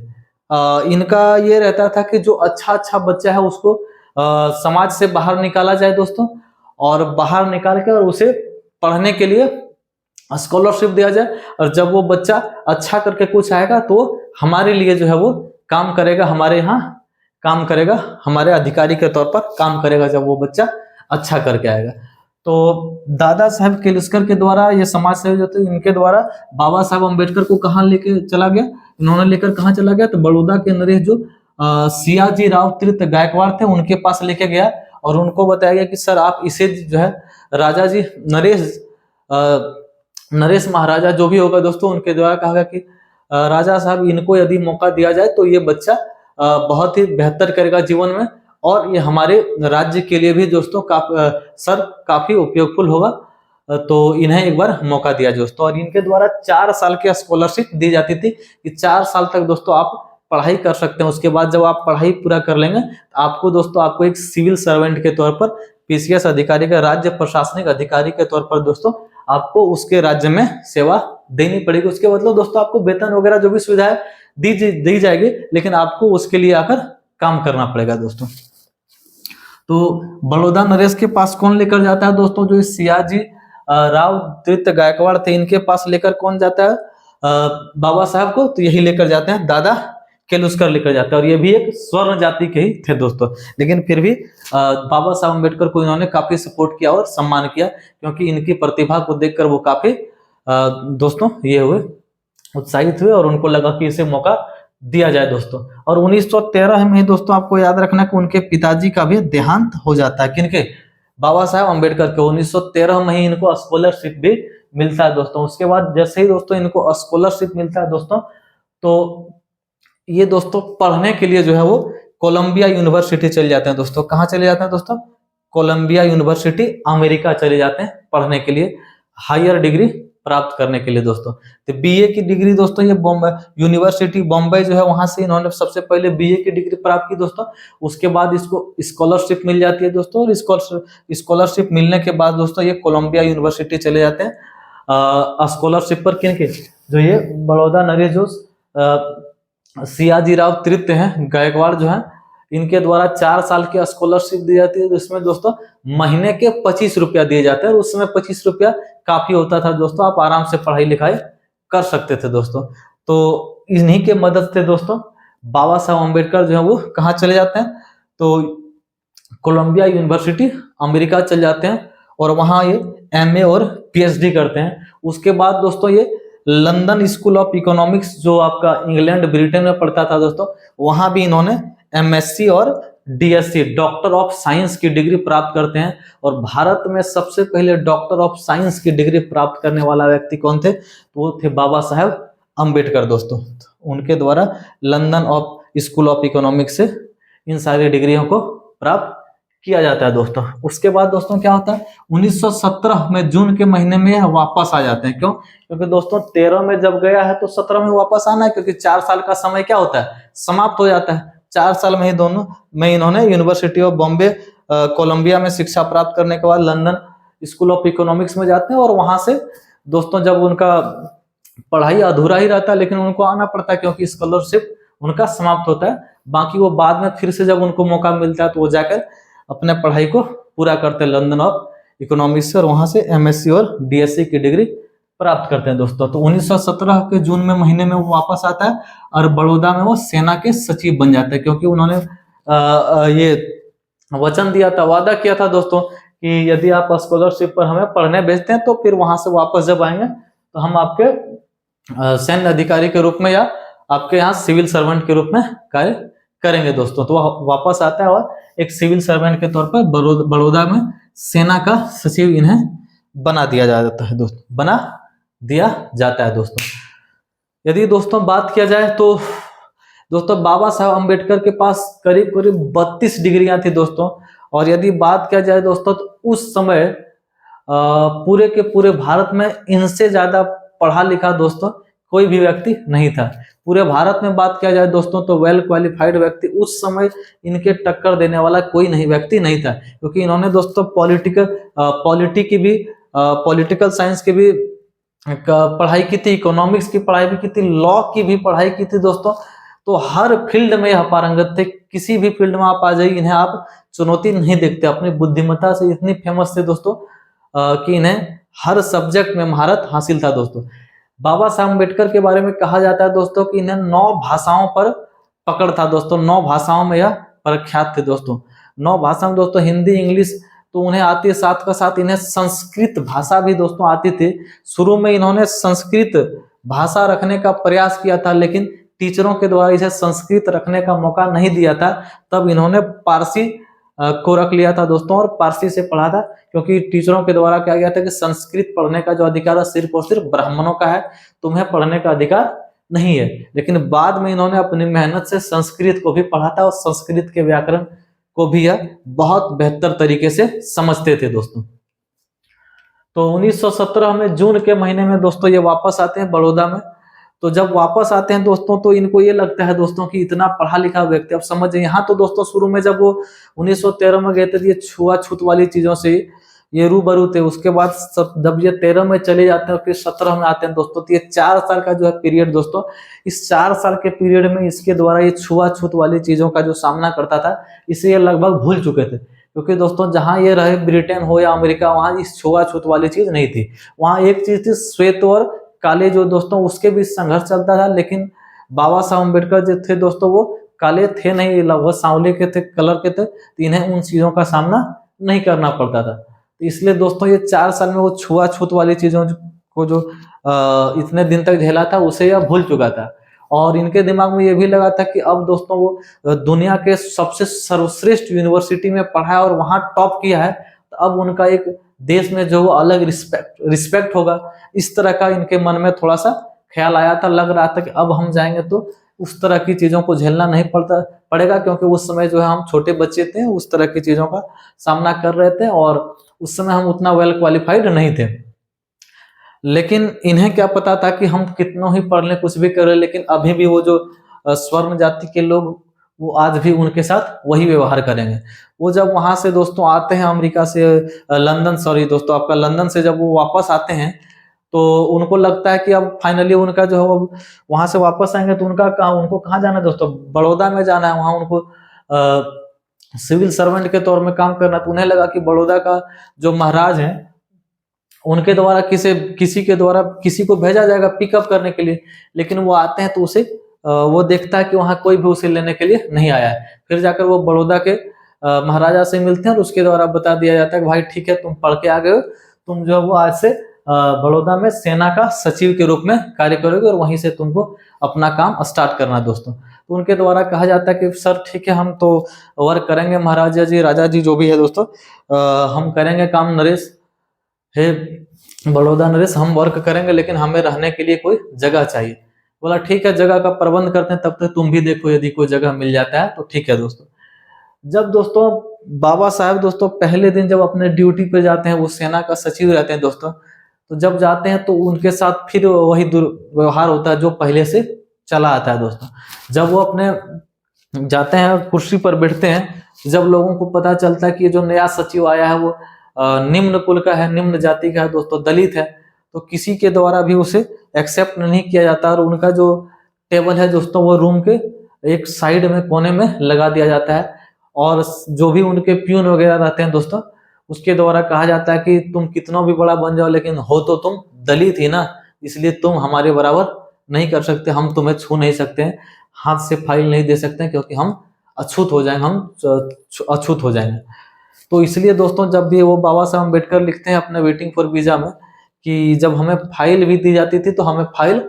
इनका ये रहता था कि जो अच्छा बच्चा है उसको समाज से बाहर निकाला जाए दोस्तों, और बाहर निकाल के और उसे पढ़ने के लिए स्कॉलरशिप दिया जाए। और जब वो बच्चा अच्छा करके कुछ आएगा तो हमारे लिए जो है वो काम करेगा, हमारे यहाँ काम करेगा, हमारे अधिकारी के तौर पर काम करेगा जब वो बच्चा अच्छा करके आएगा। तो दादा साहब केलुस्कर के द्वारा ये समाज सेवी जो थे, इनके द्वारा बाबा साहब अम्बेडकर को कहाँ लेके चला गया, इन्होंने लेकर कहाँ चला गया, तो बड़ौदा के नरेश जो सियाजी राव तृत गायकवाड़ थे उनके पास लेके गया और उनको बताया गया कि सर आप इसे जो है राजा जी नरेश महाराजा जो भी होगा दोस्तों, उनके द्वारा कहा गया कि राजा साहब इनको यदि मौका दिया जाए तो ये बच्चा बहुत ही बेहतर करेगा जीवन में, और ये हमारे राज्य के लिए भी दोस्तों सर काफी उपयोगफुल होगा। तो इन्हें एक बार मौका दिया दोस्तों, और इनके द्वारा 4 साल की स्कॉलरशिप दी जाती थी कि 4 साल तक दोस्तों आप पढ़ाई कर सकते हैं। उसके बाद जब आप पढ़ाई पूरा कर लेंगे तो आपको दोस्तों आपको एक सिविल सर्वेंट के तौर पर, पीसीएस अधिकारी का, राज्य प्रशासनिक अधिकारी के तौर पर दोस्तों आपको उसके राज्य में सेवा देनी पड़ेगी। उसके मतलब दोस्तों आपको वेतन वगैरह जो भी सुविधाएं दी जाएगी, लेकिन आपको उसके लिए आकर काम करना पड़ेगा दोस्तों। तो बड़ौदा नरेश के पास कौन लेकर जाता है दोस्तों? जो सियाजी राव तृतीय गायकवाड़ थे, इनके पास लेकर कौन जाता है बाबा साहब को? तो यही लेकर जाते हैं, दादा केलुस्कर लेकर जाते हैं। और ये भी एक स्वर्ण जाति के ही थे दोस्तों, लेकिन फिर भी बाबा साहब अम्बेडकर को इन्होंने काफी सपोर्ट किया और सम्मान किया, क्योंकि इनकी प्रतिभा को देखकर वो काफी दोस्तों ये हुए, उत्साहित हुए, और उनको लगा कि इसे मौका दिया जाए दोस्तों। और 1913 में दोस्तों आपको याद रखना कि उनके पिताजी का भी देहांत हो जाता है। किनके? बाबा साहब अम्बेडकर के। 1913 में ही इनको स्कॉलरशिप भी मिलता है दोस्तों। उसके बाद जैसे ही दोस्तों इनको स्कॉलरशिप मिलता है दोस्तों, तो ये दोस्तों पढ़ने के लिए जो है वो कोलंबिया यूनिवर्सिटी चले जाते हैं दोस्तों। कहाँ चले जाते हैं दोस्तों? कोलंबिया यूनिवर्सिटी, अमेरिका चले जाते हैं पढ़ने के लिए, हायर डिग्री प्राप्त करने के लिए दोस्तों। तो बीए की डिग्री दोस्तों ये यूनिवर्सिटी बॉम्बे जो है वहां से इन्होंने सबसे पहले बीए की डिग्री प्राप्त की दोस्तों। उसके बाद इसको स्कॉलरशिप मिल जाती है दोस्तों, और स्कॉलरशिप मिलने के बाद दोस्तों ये कोलंबिया यूनिवर्सिटी चले जाते हैं स्कॉलरशिप पर। किनके? जो ये बड़ौदा नरेश जो सियाजी राव तृतीय हैं गायकवाड़ जो है, इनके द्वारा 4 साल की स्कॉलरशिप दी जाती है, जिसमें दोस्तों महीने के 25 रुपया दिए जाते हैं। और उस समय 25 रुपया काफी होता था दोस्तों, आप आराम से पढ़ाई लिखाई कर सकते थे दोस्तों। तो इन्हीं के मदद से दोस्तों बाबा साहब अम्बेडकर जो है वो कहाँ चले जाते हैं? तो कोलंबिया यूनिवर्सिटी अमेरिका चले जाते हैं, और वहां ये एमए और पीएचडी करते हैं। उसके बाद दोस्तों ये लंदन स्कूल ऑफ इकोनॉमिक्स, जो आपका इंग्लैंड ब्रिटेन में पढ़ता था दोस्तों, वहां भी इन्होंने एमएससी और डीएससी, डॉक्टर ऑफ साइंस की डिग्री प्राप्त करते हैं। और भारत में सबसे पहले डॉक्टर ऑफ साइंस की डिग्री प्राप्त करने वाला व्यक्ति कौन थे? तो वो थे बाबा साहब अम्बेडकर दोस्तों। उनके द्वारा London of school of economics से इन सारी डिग्रियों को प्राप्त किया जाता है दोस्तों। उसके बाद दोस्तों क्या होता है? 1917 में जून के महीने में वापस आ जाते हैं। क्यों? क्योंकि दोस्तों 13 में जब गया है तो 17 में वापस आना है, क्योंकि 4 साल का समय क्या होता है? समाप्त हो जाता है। 4 साल में ही दोनों में इन्होंने यूनिवर्सिटी ऑफ बॉम्बे कोलंबिया में शिक्षा प्राप्त करने के बाद लंदन स्कूल ऑफ इकोनॉमिक्स में जाते हैं, और वहां से दोस्तों जब उनका पढ़ाई अधूरा ही रहता है, लेकिन उनको आना पड़ता है क्योंकि स्कॉलरशिप उनका समाप्त होता है। बाकी वो बाद में फिर से जब उनको मौका मिलता है तो वो जाकर अपने पढ़ाई को पूरा करते हैं लंदन ऑफ इकोनॉमिक्स से, और वहां से एमएससी और डीएससी की डिग्री प्राप्त करते हैं दोस्तों। तो 1917 के जून में महीने में वो वापस आता है, और बड़ौदा में वो सेना के सचिव बन जाते हैं, क्योंकि उन्होंने ये वचन दिया था, वादा किया था दोस्तों कि यदि आप स्कॉलरशिप पर हमें पढ़ने भेजते हैं तो फिर वहां से वापस जब आएंगे तो हम आपके सैन्य अधिकारी के रूप में या आपके यहाँ सिविल सर्वेंट के रूप में कार्य करेंगे दोस्तों। तो वह वापस आता है और एक सिविल सर्वेंट के तौर पर बड़ौदा में सेना का सचिव इन्हें बना दिया जाता है दोस्तों, बना दिया जाता है दोस्तों। यदि दोस्तों बात किया जाए तो दोस्तों बाबा साहब अम्बेडकर के पास करीब करीब 32 डिग्रियां थी दोस्तों। और यदि बात किया जाए दोस्तों तो उस समय पूरे के पूरे भारत में इनसे ज्यादा पढ़ा लिखा दोस्तों कोई भी व्यक्ति नहीं था। पूरे भारत में बात किया जाए दोस्तों तो वेल क्वालिफाइड व्यक्ति उस समय इनके टक्कर देने वाला कोई व्यक्ति नहीं था, क्योंकि इन्होंने दोस्तों पॉलिटिकल साइंस की भी पढ़ाई की थी, इकोनॉमिक्स की पढ़ाई भी की थी, लॉ की भी पढ़ाई की थी दोस्तों। तो हर फील्ड में यह पारंगत थे। किसी भी फील्ड में आप आ जाइए, इन्हें आप चुनौती नहीं देखते। अपनी बुद्धिमत्ता से इतनी फेमस थे दोस्तों कि इन्हें हर सब्जेक्ट में महारत हासिल था दोस्तों। बाबा साहब अम्बेडकर के बारे में कहा जाता है दोस्तों कि इन्हें 9 भाषाओं पर पकड़ था दोस्तों। 9 भाषाओं में यह प्रख्यात थे दोस्तों। 9 भाषा में दोस्तों हिंदी, इंग्लिश तो उन्हें आती है, साथ का साथ इन्हें संस्कृत भाषा भी दोस्तों आती थी। शुरू में इन्होंने संस्कृत भाषा रखने का प्रयास किया था, लेकिन टीचरों के द्वारा इसे संस्कृत रखने का मौका नहीं दिया था। तब इन्होंने पारसी को रख लिया था दोस्तों और पारसी से पढ़ा था, क्योंकि टीचरों के द्वारा क्या गया था कि संस्कृत पढ़ने का जो अधिकार है सिर्फ और सिर्फ ब्राह्मणों का है, तुम्हें पढ़ने का अधिकार नहीं है, लेकिन बाद में इन्होंने अपनी मेहनत से संस्कृत को भी पढ़ा था और संस्कृत के व्याकरण को भी यह बहुत बेहतर तरीके से समझते थे दोस्तों। तो 1917 में जून के महीने में दोस्तों ये वापस आते हैं बड़ौदा में। तो जब वापस आते हैं दोस्तों तो इनको ये लगता है दोस्तों कि इतना पढ़ा लिखा व्यक्ति, अब समझ यहाँ तो दोस्तों शुरू में जब वो 1913 में गए थे ये छुआछूत वाली चीजों से ये रूबरू थे। उसके बाद जब ये 13 में चले जाते हैं फिर 17 में आते हैं दोस्तों, तो ये 4 साल का जो है पीरियड दोस्तों, इस 4 साल के पीरियड में इसके द्वारा ये छुआछूत वाली चीजों का जो सामना करता था इसे ये लगभग भूल चुके थे। क्योंकि दोस्तों जहां ये रहे ब्रिटेन हो या अमेरिका, वहां इस छुआछूत वाली चीज नहीं थी। वहां एक चीज थी श्वेत और काले जो दोस्तों उसके बीच संघर्ष चलता था, लेकिन बाबा साहब अम्बेडकर जो थे दोस्तों वो काले थे नहीं, लगभग सांवले के थे, कलर के थे, तो इन्हें उन चीजों का सामना नहीं करना पड़ता था। तो इसलिए दोस्तों ये 4 साल में वो छुआछूत वाली चीजों को जो इतने दिन तक झेला था उसे यह भूल चुका था। और इनके दिमाग में ये भी लगा था कि अब दोस्तों वो दुनिया के सबसे सर्वश्रेष्ठ यूनिवर्सिटी में पढ़ा है और वहां टॉप किया है, तो अब उनका एक देश में जो अलग रिस्पेक्ट होगा, इस तरह का इनके मन में थोड़ा सा ख्याल आया था। लग रहा था कि अब हम जाएंगे तो उस तरह की चीजों को झेलना नहीं पड़ेगा, क्योंकि उस समय जो है हम छोटे बच्चे थे, उस तरह की चीजों का सामना कर रहे थे और उस समय हम उतना वेल क्वालिफाइड नहीं थे। लेकिन इन्हें क्या पता था कि हम कितना ही पढ़ लें, कुछ भी कर लें, लेकिन अभी भी वो जो स्वर्ण जाति के लोग वो आज भी उनके साथ वही व्यवहार करेंगे। वो जब वहां से दोस्तों आते हैं अमेरिका से, लंदन, सॉरी दोस्तों आपका लंदन से जब वो वापस आते हैं तो उनको लगता है कि अब फाइनली उनका जो है वहां से वापस आएंगे तो उनको कहाँ जाना है दोस्तों, बड़ौदा में जाना है। वहां उनको सिविल सर्वेंट के तौर में काम करना। तो उन्हें लगा कि बड़ौदा का जो महाराज है उनके द्वारा किसी के द्वारा किसी को भेजा जाएगा पिकअप करने के लिए, लेकिन वो आते हैं तो उसे वो देखता है कि वहां कोई भी उसे लेने के लिए नहीं आया है। फिर जाकर वो बड़ौदा के महाराजा से मिलते हैं और उसके द्वारा बता दिया जाता है कि भाई ठीक है, तुम पढ़ के आ गए हो, तुम जो है वो आज से बड़ौदा में सेना का सचिव के रूप में कार्य करोगे और वहीं से तुमको अपना काम स्टार्ट करना दोस्तों। तो उनके द्वारा कहा जाता है कि सर ठीक है, हम तो वर्क करेंगे, महाराजा जी, राजा जी जो भी है दोस्तों, हम करेंगे काम, नरेश हे बड़ौदा नरेश, हम वर्क करेंगे, लेकिन हमें रहने के लिए कोई जगह चाहिए। बोला ठीक है, जगह का प्रबंध करते हैं, तब तक तुम भी देखो यदि कोई जगह मिल जाता है तो ठीक है दोस्तों। जब दोस्तों बाबा साहब दोस्तों पहले दिन जब अपने ड्यूटी पे जाते हैं, वो सेना का सचिव रहते हैं दोस्तों, तो जब जाते हैं तो उनके साथ फिर वही दुर्व्यवहार होता है जो पहले से चला आता है दोस्तों। जब वो अपने जाते हैं कुर्सी पर बैठते हैं, जब लोगों को पता चलता है कि ये जो नया सचिव आया है वो निम्न कुल का है, निम्न जाति का है दोस्तों, दलित है, तो किसी के द्वारा भी उसे एक्सेप्ट नहीं किया जाता और उनका जो टेबल है दोस्तों वो रूम के एक साइड में कोने में लगा दिया जाता है। और जो भी उनके प्यून वगैरह रहते हैं दोस्तों, उसके द्वारा कहा जाता है कि तुम कितना भी बड़ा बन जाओ, लेकिन हो तो तुम दलित ही ना, इसलिए तुम हमारे बराबर नहीं कर सकते, हम तुम्हें छू नहीं सकते हैं, हाथ से फाइल नहीं दे सकते हैं, क्योंकि हम अछूत हो जाएंगे, हम अछूत हो जाएंगे। तो इसलिए दोस्तों जब भी वो बाबा साहब अम्बेडकर लिखते हैं अपने वेटिंग फॉर वीजा में कि जब हमें फाइल भी दी जाती थी तो हमें फाइल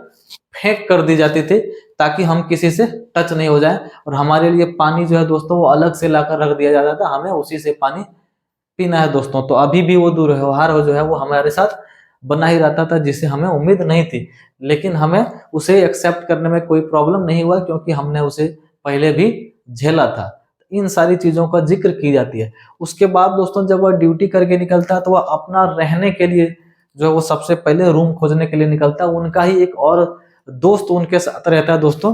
फेंक कर दी जाती थी, ताकि हम किसी से टच नहीं हो जाए, और हमारे लिए पानी जो है दोस्तों वो अलग से लाकर रख दिया जाता था, हमें उसी से पानी पीना है दोस्तों। तो अभी भी वो दुर्व्यवहार जो है वो हमारे साथ बना ही रहता था, जिसे हमें उम्मीद नहीं थी, लेकिन हमें उसे एक्सेप्ट करने में कोई प्रॉब्लम नहीं हुआ, क्योंकि हमने उसे पहले भी झेला था। इन सारी चीजों का जिक्र की जाती है। उसके बाद दोस्तों जब वह ड्यूटी करके निकलता है तो वह अपना रहने के लिए जो है वो सबसे पहले रूम खोजने के लिए निकलता है। उनका ही एक और दोस्त उनके साथ रहता है दोस्तों,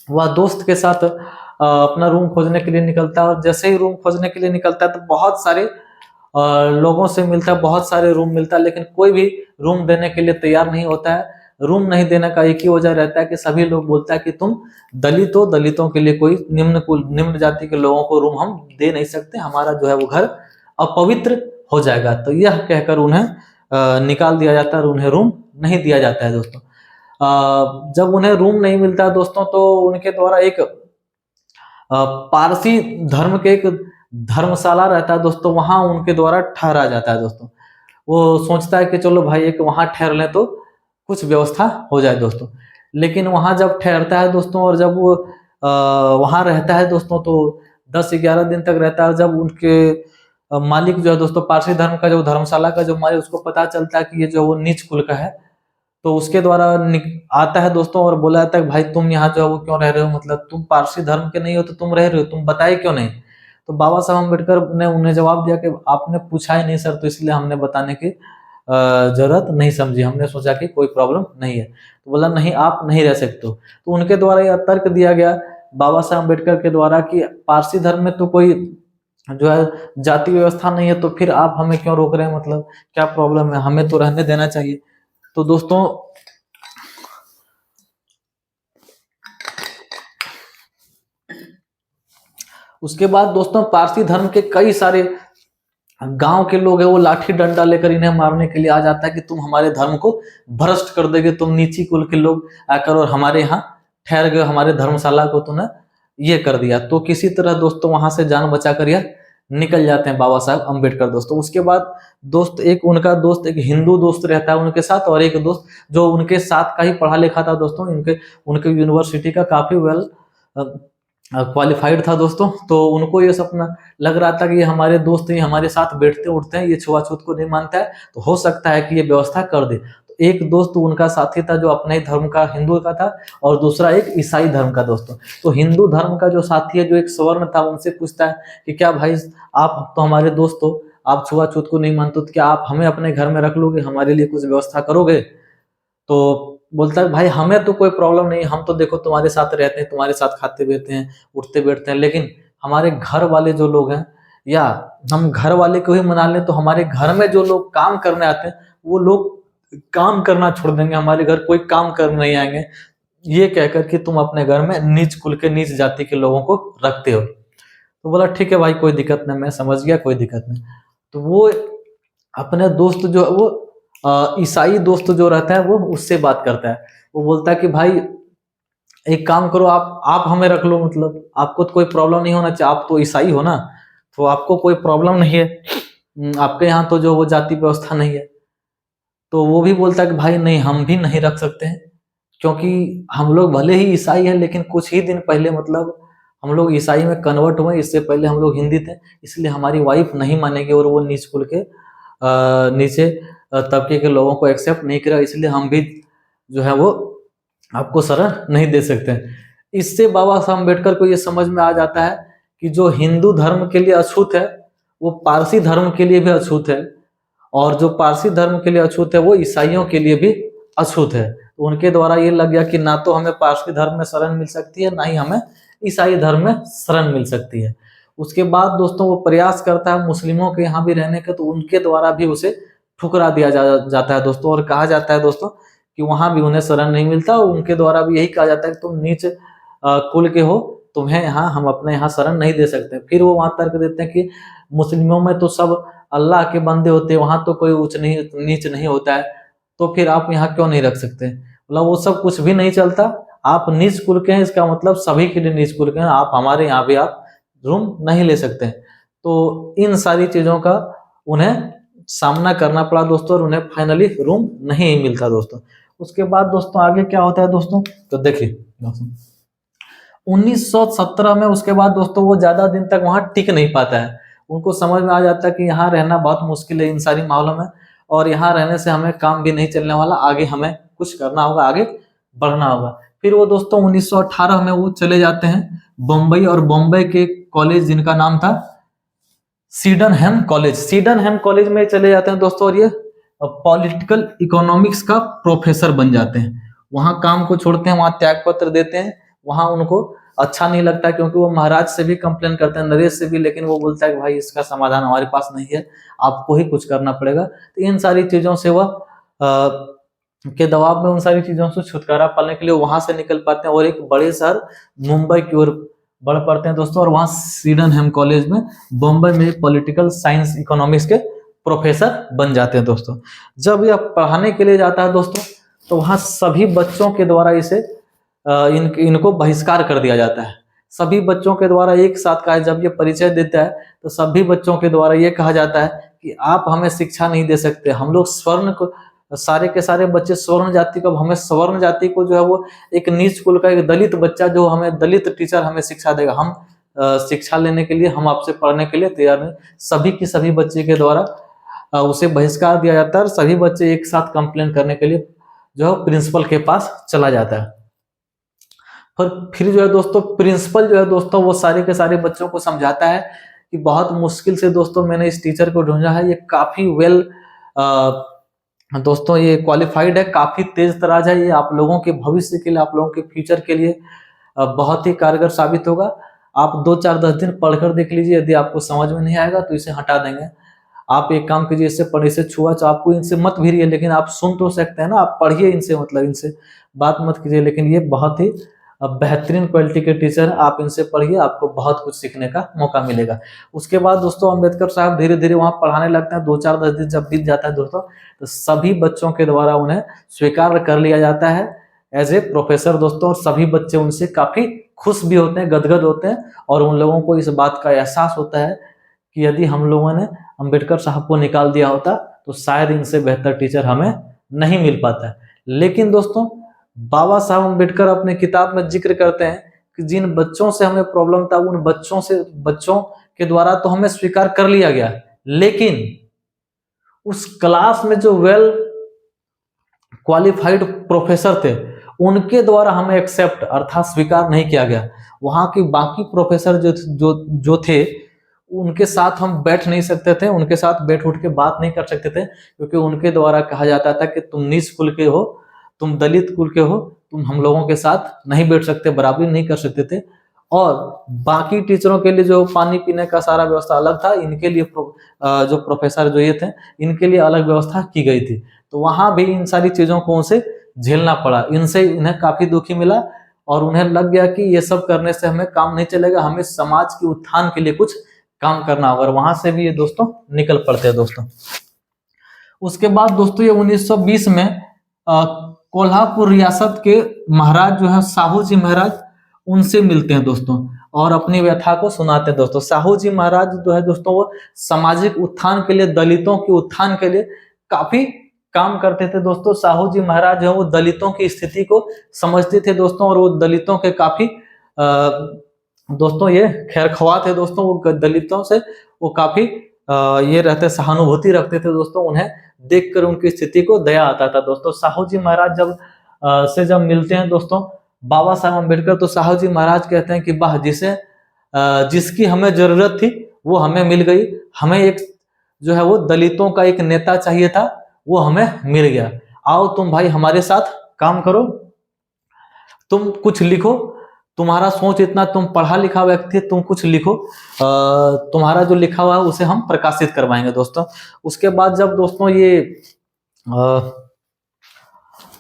वह दोस्त के साथ अपना रूम खोजने के लिए निकलता है। और जैसे ही रूम खोजने के लिए निकलता है तो बहुत सारे लोगों से मिलता है, बहुत सारे रूम मिलता है, लेकिन कोई भी रूम देने के लिए तैयार नहीं होता है। रूम नहीं देने का एक ही वजह रहता है कि सभी लोग बोलता है कि तुम दलित हो, दलितों के लिए कोई निम्न जाति के लोगों को रूम हम दे नहीं सकते, हमारा जो है वो घर अपवित्र हो जाएगा। तो यह कहकर उन्हें निकाल दिया जाता है और उन्हें रूम नहीं दिया जाता है दोस्तों। जब उन्हें रूम नहीं मिलता है दोस्तों तो उनके द्वारा एक पारसी धर्म के एक धर्मशाला रहता है दोस्तों, वहां उनके द्वारा ठहरा जाता है दोस्तों। वो सोचता है कि चलो भाई एक वहां ठहर लें तो कुछ व्यवस्था हो जाए दोस्तों। लेकिन वहां जब ठहरता है दोस्तों और जब वो वहां रहता है दोस्तों तो 10-11 दिन तक रहता है। जब उनके मालिक जो है दोस्तों, पारसी धर्म का जो धर्मशाला का जो मालिक, उसको पता चलता है कि ये जो वो नीच कुल का है, तो उसके द्वारा आता है दोस्तों और बोला जाता है भाई तुम यहाँ जो है वो क्यों रह रहे हो, मतलब तुम पारसी धर्म के नहीं हो तो तुम रह रहे हो, तुम बताए क्यों नहीं। तो बाबा साहब अम्बेडकर ने उन्हें जवाब दिया कि आपने पूछा ही नहीं सर, तो इसलिए हमने बताने की जरूरत नहीं समझी, हमने सोचा कि कोई प्रॉब्लम नहीं है। तो बोला नहीं आप नहीं रह सकते हो। तो उनके द्वारा यह तर्क दिया गया बाबा साहब अम्बेडकर के द्वारा कि पारसी धर्म में तो कोई जो है जाति व्यवस्था नहीं है, तो फिर आप हमें क्यों रोक रहे हैं, मतलब क्या प्रॉब्लम है, हमें तो रहने देना चाहिए। तो दोस्तों उसके बाद दोस्तों पारसी धर्म के कई सारे गांव के लोग हैं वो लाठी डंडा लेकर इन्हें मारने के लिए आ जाता है कि तुम हमारे धर्म को भ्रष्ट कर देगे, तुम नीची कुल के लोग आकर और हमारे यहाँ ठहर गए, हमारे धर्मशाला को तुमने ये कर दिया। तो किसी तरह दोस्तों वहां से जान बचाकर यह निकल जाते हैं बाबा साहब अम्बेडकर दोस्तों। उसके बाद दोस्त एक उनका दोस्त एक हिंदू दोस्त रहता है उनके साथ, और एक दोस्त जो उनके साथ का ही पढ़ा लिखा था दोस्तों, उनके यूनिवर्सिटी का काफी वेल क्वालिफाइड था दोस्तों। तो उनको ये सपना लग रहा था कि ये हमारे दोस्त ये हमारे साथ बैठते उठते हैं, ये छुआछूत को नहीं मानता है, तो हो सकता है कि ये व्यवस्था कर दे। तो एक दोस्त उनका साथी था जो अपने ही धर्म का हिंदू का था, और दूसरा एक ईसाई धर्म का दोस्तों। तो हिंदू धर्म का जो साथी है जो एक सवर्ण था, उनसे पूछता है कि क्या भाई आप तो हमारे दोस्त हो, आप छुआछूत को नहीं मानते, तो क्या आप हमें अपने घर में रख लोगे, हमारे लिए कुछ व्यवस्था करोगे। तो बोलता है भाई हमें तो कोई प्रॉब्लम नहीं, हम तो देखो तुम्हारे साथ रहते हैं, तुम्हारे साथ खाते पीते हैं उठते बैठते हैं, लेकिन हमारे घर वाले जो लोग हैं, या हम घर वाले को ही मना लें तो हमारे घर में जो लोग काम करने आते हैं वो लोग काम करना छोड़ देंगे, हमारे घर कोई काम करने नहीं आएंगे, ये कहकर कि तुम अपने घर में नीच कुल के नीच जाति के लोगों को रखते हो। तो बोला ठीक है भाई कोई दिक्कत नहीं, मैं समझ गया कोई दिक्कत नहीं। तो वो अपने दोस्त जो वो ईसाई दोस्त जो रहता है वो उससे बात करता है, वो बोलता है कि भाई एक काम करो, आप हमें रख लो, मतलब आपको तो कोई प्रॉब्लम नहीं होना चाहिए, आप तो ईसाई हो ना, तो आपको कोई प्रॉब्लम नहीं है, आपके यहाँ तो जो वो जाति व्यवस्था नहीं है। तो वो भी बोलता है कि भाई नहीं हम भी नहीं रख सकते हैं, क्योंकि हम लोग भले ही ईसाई हैं लेकिन कुछ ही दिन पहले मतलब हम लोग ईसाई में कन्वर्ट हुए, इससे पहले हम लोग हिंदी थे, इसलिए हमारी वाइफ नहीं मानेगी और वो नीच कुल के नीचे तबके के लोगों को एक्सेप्ट नहीं करा, इसलिए हम भी जो है वो आपको शरण नहीं दे सकते। इससे बाबा साहब अम्बेडकर को ये समझ में आ जाता है कि जो हिंदू धर्म के लिए अछूत है वो पारसी धर्म के लिए भी अछूत है, और जो पारसी धर्म के लिए अछूत है वो ईसाइयों के लिए भी अछूत है। तो उनके द्वारा ये लग गया कि ना तो हमें पारसी धर्म में शरण मिल सकती है, ना ही हमें ईसाई धर्म में शरण मिल सकती है। उसके बाद दोस्तों वो प्रयास करता है मुस्लिमों के यहाँ भी रहने का, तो उनके द्वारा भी उसे ठुकरा दिया जाता है दोस्तों, और कहा जाता है दोस्तों कि वहां भी उन्हें शरण नहीं मिलता, और उनके द्वारा भी यही कहा जाता है कि तुम नीच कुल के हो, तुम्हें यहाँ हम अपने यहाँ शरण नहीं दे सकते। फिर वो वहां तर्क देते हैं कि मुस्लिमों में तो सब अल्लाह के बंदे होते हैं, वहां तो कोई ऊंच नहीं नीच नहीं होता है, तो फिर आप यहाँ क्यों नहीं रख सकते। मतलब वो सब कुछ भी नहीं चलता, आप नीच कुल के हैं इसका मतलब सभी के लिए नीच कुल के हैं, आप हमारे यहाँ भी आप रूम नहीं ले सकते। तो इन सारी चीजों का उन्हें सामना करना पड़ा दोस्तों, और उन्हें फाइनली रूम नहीं मिलता दोस्तों। उसके बाद दोस्तों आगे क्या होता है दोस्तों, तो देखिए दोस्तों 1917 में उसके बाद दोस्तों वो ज्यादा दिन तक वहां टिक नहीं पाता है, उनको समझ में आ जाता है कि यहाँ रहना बहुत मुश्किल है इन सारी माहौलों में, और यहाँ रहने से हमें काम भी नहीं चलने वाला, आगे हमें कुछ करना होगा, आगे बढ़ना होगा। फिर वो दोस्तों 1918 में वो चले जाते हैं बम्बई, और बम्बई के कॉलेज जिनका नाम था सीडनहैम कॉलेज, सीडनहैम कॉलेज में चले जाते हैं दोस्तों, और ये पॉलिटिकल इकोनॉमिक्स का प्रोफेसर बन जाते हैं। वहां काम को छोड़ते हैं, वहां त्याग पत्र देते हैं, वहां उनको अच्छा नहीं लगता क्योंकि वो महाराज से भी कंप्लेन करते हैं, नरेश से भी, लेकिन वो बोलता है कि भाई इसका समाधान हमारे पास नहीं है, आपको ही कुछ करना पड़ेगा। तो इन सारी चीजों से वह के दबाव में उन सारी चीजों से छुटकारा पाने के लिए वहां से निकल पाते हैं और एक बड़े शहर मुंबई की ओर बढ़ पड़ते हैं दोस्तों, और वहां सीडनहैम कॉलेज में बम्बई में पॉलिटिकल साइंस इकोनॉमिक्स के प्रोफेसर बन जाते हैं दोस्तों। जब यह पढ़ाने के लिए जाता है दोस्तों तो वहां सभी बच्चों के द्वारा इसे इनको बहिष्कार कर दिया जाता है। सभी बच्चों के द्वारा एक साथ कहा, जब ये परिचय देता है तो सभी बच्चों के द्वारा ये कहा जाता है कि आप हमें शिक्षा नहीं दे सकते, हम लोग स्वर्ण को, सारे के सारे बच्चे स्वर्ण जाति को, हमें स्वर्ण जाति को जो है वो एक नीच कुल का एक दलित बच्चा जो हमें दलित टीचर हमें शिक्षा देगा, हम शिक्षा लेने के लिए, हम आपसे पढ़ने के लिए तैयार नहीं। सभी की सभी बच्चे के द्वारा उसे बहिष्कार दिया जाता है, और सभी बच्चे एक साथ कंप्लेन करने के लिए जो है प्रिंसिपल के पास चला जाता है। पर फिर जो है दोस्तों प्रिंसिपल जो है दोस्तों वो सारे के सारे बच्चों को समझाता है कि बहुत मुश्किल से दोस्तों मैंने इस टीचर को ढूंढा है, ये काफी वेल दोस्तों ये क्वालिफाइड है, काफी तेज तराज है, ये आप लोगों के भविष्य के लिए, आप लोगों के फ्यूचर के लिए बहुत ही कारगर साबित होगा। आप 2-4-10 दिन पढ़कर देख लीजिए, यदि आपको समझ में नहीं आएगा तो इसे हटा देंगे। आप एक काम कीजिए, इससे पढ़े से छुआ तो आपको इनसे मत भिड़िए, लेकिन आप सुन तो सकते हैं ना, आप पढ़िए इनसे, मतलब इनसे बात मत कीजिए, लेकिन ये बहुत ही बेहतरीन क्वालिटी के टीचर हैं, आप इनसे पढ़िए, आपको बहुत कुछ सीखने का मौका मिलेगा। उसके बाद दोस्तों अम्बेडकर साहब धीरे धीरे वहाँ पढ़ाने लगते हैं। 2-4-10 दिन जब बीत जाता है दोस्तों, तो सभी बच्चों के द्वारा उन्हें स्वीकार कर लिया जाता है एज ए प्रोफेसर दोस्तों, और सभी बच्चे उनसे काफी खुश भी होते हैं, गदगद होते हैं, और उन लोगों को इस बात का एहसास होता है कि यदि हम लोगों ने अम्बेडकर साहब को निकाल दिया होता तो शायद इनसे बेहतर टीचर हमें नहीं मिल पाता। लेकिन दोस्तों बाबा साहब अम्बेडकर अपने किताब में जिक्र करते हैं कि जिन बच्चों से हमें प्रॉब्लम था उन बच्चों के द्वारा तो हमें स्वीकार कर लिया गया, लेकिन उस क्लास में जो वेल क्वालिफाइड प्रोफेसर थे उनके द्वारा हमें एक्सेप्ट अर्थात स्वीकार नहीं किया गया। वहां की बाकी प्रोफेसर जो थे उनके साथ हम बैठ नहीं सकते थे, उनके साथ बैठ उठ के बात नहीं कर सकते थे, क्योंकि उनके द्वारा कहा जाता था कि तुम नीच कुल के हो, तुम दलित कुल के हो, तुम हम लोगों के साथ नहीं बैठ सकते, बराबरी नहीं कर सकते थे। और बाकी टीचरों के लिए जो पानी पीने का सारा व्यवस्था अलग था, इनके लिए जो प्रोफेसर जो ये थे इनके लिए अलग व्यवस्था की गई थी। तो वहां भी इन सारी चीजों को उनसे झेलना पड़ा, इनसे इन्हें काफी दुखी मिला, और उन्हें लग गया कि ये सब करने से हमें काम नहीं चलेगा, हमें समाज के उत्थान के लिए कुछ काम करना होगा, और वहां से भी ये दोस्तों निकल पड़ते हैं दोस्तों। उसके बाद दोस्तों ये 1920 में कोल्हापुर रियासत के महाराज जो है साहू जी महाराज, उनसे मिलते हैं दोस्तों और अपनी व्यथा को सुनाते हैं दोस्तों। साहू जी महाराज जो है दोस्तों वो सामाजिक उत्थान के लिए, दलितों के उत्थान के लिए काफी काम करते थे दोस्तों। साहू जी महाराज जो वो दलितों की स्थिति को समझते थे दोस्तों, और वो दलितों के काफी दोस्तों ये खैरख्वाह थे दोस्तों, वो दलितों से वो काफी ये रहते सहानुभूति रखते थे दोस्तों, उन्हें देखकर उनकी स्थिति को दया आता था दोस्तों। साहू जी महाराज जब मिलते हैं दोस्तों बाबा साहब अम्बेडकर, तो साहू जी महाराज कहते हैं कि वाह, जिसकी हमें जरूरत थी वो हमें मिल गई, हमें एक जो है वो दलितों का एक नेता चाहिए था, वो हमें मिल गया। आओ तुम भाई हमारे साथ काम करो, तुम कुछ लिखो, तुम्हारा सोच इतना, तुम पढ़ा लिखा व्यक्ति, तुम कुछ लिखो, तुम्हारा जो लिखा हुआ है उसे हम प्रकाशित करवाएंगे दोस्तों। उसके बाद जब दोस्तों ये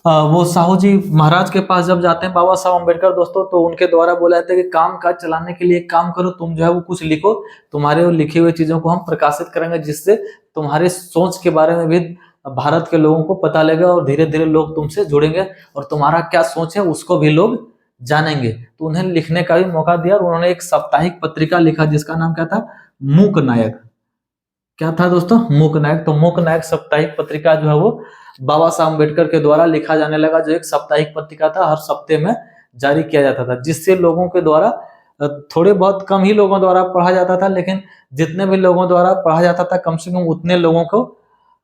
वो साहू जी महाराज के पास जब जाते हैं बाबा साहब अम्बेडकर दोस्तों, तो उनके द्वारा बोला जाता है कि काम काज चलाने के लिए एक काम करो, तुम जो है वो कुछ लिखो, तुम्हारे वो लिखी हुई चीजों को हम प्रकाशित करेंगे, जिससे तुम्हारे सोच के बारे में भी भारत के लोगों को पता लगेगा, और धीरे धीरे लोग तुमसे जुड़ेंगे, और तुम्हारा क्या सोच है उसको भी लोग जानेंगे। तो उन्हें लिखने का भी मौका दिया, और उन्होंने एक साप्ताहिक पत्रिका लिखा जिसका नाम क्या था, मूक नायक। क्या था दोस्तों, मूक नायक। तो मूक नायक साप्ताहिक पत्रिका जो है वो बाबा साहब अम्बेडकर के द्वारा लिखा जाने लगा, जो एक साप्ताहिक पत्रिका था, हर सप्ताह में जारी किया जाता था, जिससे लोगों के द्वारा थोड़े बहुत कम ही लोगों द्वारा पढ़ा जाता था, लेकिन जितने भी लोगों द्वारा पढ़ा जाता था कम से कम उतने लोगों को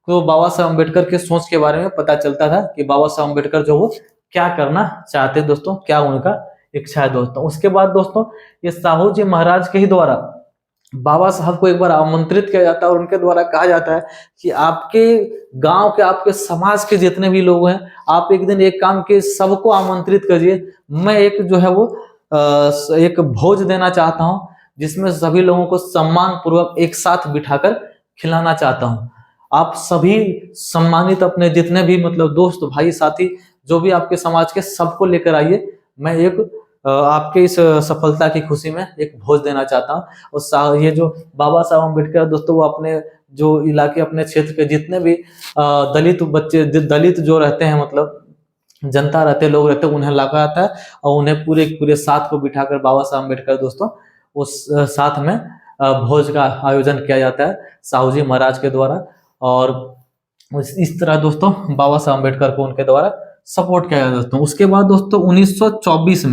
बाबा साहब अम्बेडकर के सोच के बारे में पता चलता था कि बाबा साहब अम्बेडकर जो वो क्या करना चाहते दोस्तों, क्या उनका इच्छा है दोस्तों। उसके बाद दोस्तों ये साहू जी महाराज के ही द्वारा बाबा साहब को एक बार आमंत्रित किया जाता है, और उनके द्वारा कहा जाता है कि आपके गांव के, आपके समाज के जितने भी लोग हैं, आप एक दिन एक काम के सबको आमंत्रित करिए, मैं एक जो है वो एक भोज देना चाहता हूं, जिसमें सभी लोगों को सम्मान पूर्वक एक साथ बिठाकर खिलाना चाहता हूं। आप सभी सम्मानित अपने जितने भी मतलब दोस्त भाई साथी जो भी आपके समाज के, सबको लेकर आइए, मैं एक आपके इस सफलता की खुशी में एक भोज देना चाहता हूँ। और ये जो बाबा साहब अम्बेडकर दोस्तों वो अपने जो इलाके, अपने क्षेत्र के जितने भी दलित बच्चे, दलित जो रहते हैं, मतलब जनता रहते, लोग रहते, उन्हें लगा आता है, और उन्हें पूरे साथ को बिठाकर बाबा साहब अम्बेडकर दोस्तों उस साथ में भोज का आयोजन किया जाता है साहू जी महाराज के द्वारा। और इस तरह दोस्तों बाबा साहब अम्बेडकर को उनके द्वारा सपोर्ट किया जाता है दोस्तों। उसके बाद दोस्तों 1924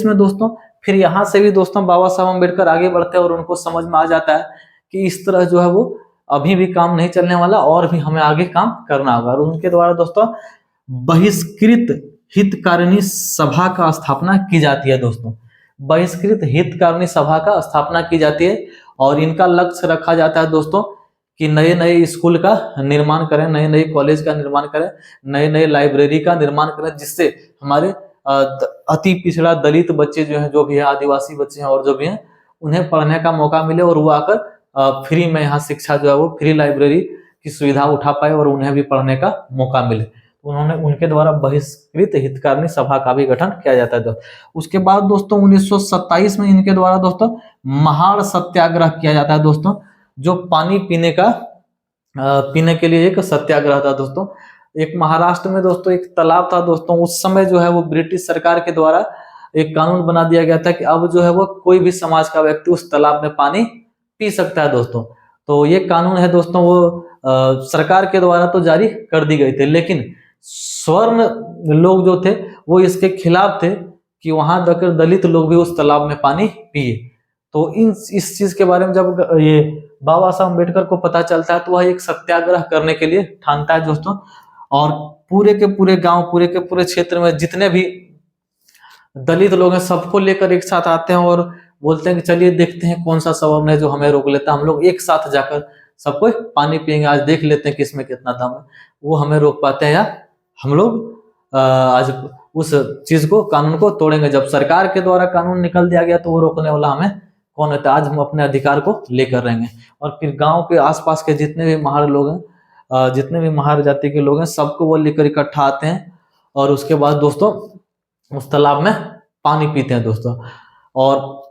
में दोस्तों फिर यहाँ से भी दोस्तों बाबा साहब अम्बेडकर आगे बढ़ते हैं, और उनको समझ में आ जाता है कि इस तरह जो है वो अभी भी काम नहीं चलने वाला, और भी हमें आगे काम करना होगा। और उनके द्वारा दोस्तों बहिष्कृत हितकारिणी सभा का स्थापना की जाती है दोस्तों। बहिष्कृत हितकारिणी सभा का स्थापना की जाती है और इनका लक्ष्य रखा जाता है दोस्तों कि नए नए स्कूल का निर्माण करें, नए नए कॉलेज का निर्माण करें, नए नए लाइब्रेरी का निर्माण करें, जिससे हमारे अति पिछड़ा दलित बच्चे जो हैं, जो भी है आदिवासी बच्चे हैं और जो भी हैं, उन्हें पढ़ने का मौका मिले और वो आकर फ्री में यहाँ शिक्षा जो है वो फ्री लाइब्रेरी की सुविधा उठा पाए और उन्हें भी पढ़ने का मौका मिले। उन्होंने उनके द्वारा बहिष्कृत हितकारिणी सभा का भी गठन किया जाता है दोस्तों। उसके बाद दोस्तों 1927 में इनके द्वारा दोस्तों महाड़ सत्याग्रह किया जाता है दोस्तों, जो पानी पीने के लिए एक सत्याग्रह था दोस्तों। एक महाराष्ट्र में दोस्तों एक तालाब था दोस्तों, उस समय जो है वो ब्रिटिश सरकार के द्वारा एक कानून बना दिया गया था कि अब जो है वो कोई भी समाज का व्यक्ति उस तालाब में पानी पी सकता है दोस्तों। तो ये कानून है दोस्तों वो सरकार के द्वारा तो जारी कर दी गई थी, लेकिन स्वर्ण लोग जो थे वो इसके खिलाफ थे कि वहां जाकर दलित लोग भी उस तालाब में पानी पिए। तो इस चीज के बारे में जब ये बाबा साहब अम्बेडकर को पता चलता है तो वह एक सत्याग्रह करने के लिए ठानता है दोस्तों, और पूरे के पूरे गांव, पूरे के पूरे क्षेत्र में जितने भी दलित लोग हैं सबको लेकर एक साथ आते हैं और बोलते हैं कि चलिए देखते हैं कौन सा सबब है जो हमें रोक लेता है, हम लोग एक साथ जाकर सब कोई पानी पियेंगे, आज देख लेते हैं किसमें कितना दम है, वो हमें रोक पाते हैं या हम लोग आज उस चीज को, कानून को तोड़ेंगे। जब सरकार के द्वारा कानून निकल दिया गया तो वो रोकने वाला हमें कौन है, आज हम अपने अधिकार को लेकर रहेंगे। और फिर गांव के आसपास के जितने भी महार लोग हैं, जितने भी महार जाति के लोग हैं, सबको वो लेकर इकट्ठा आते हैं और उसके बाद दोस्तों उस तालाब में पानी पीते हैं दोस्तों। और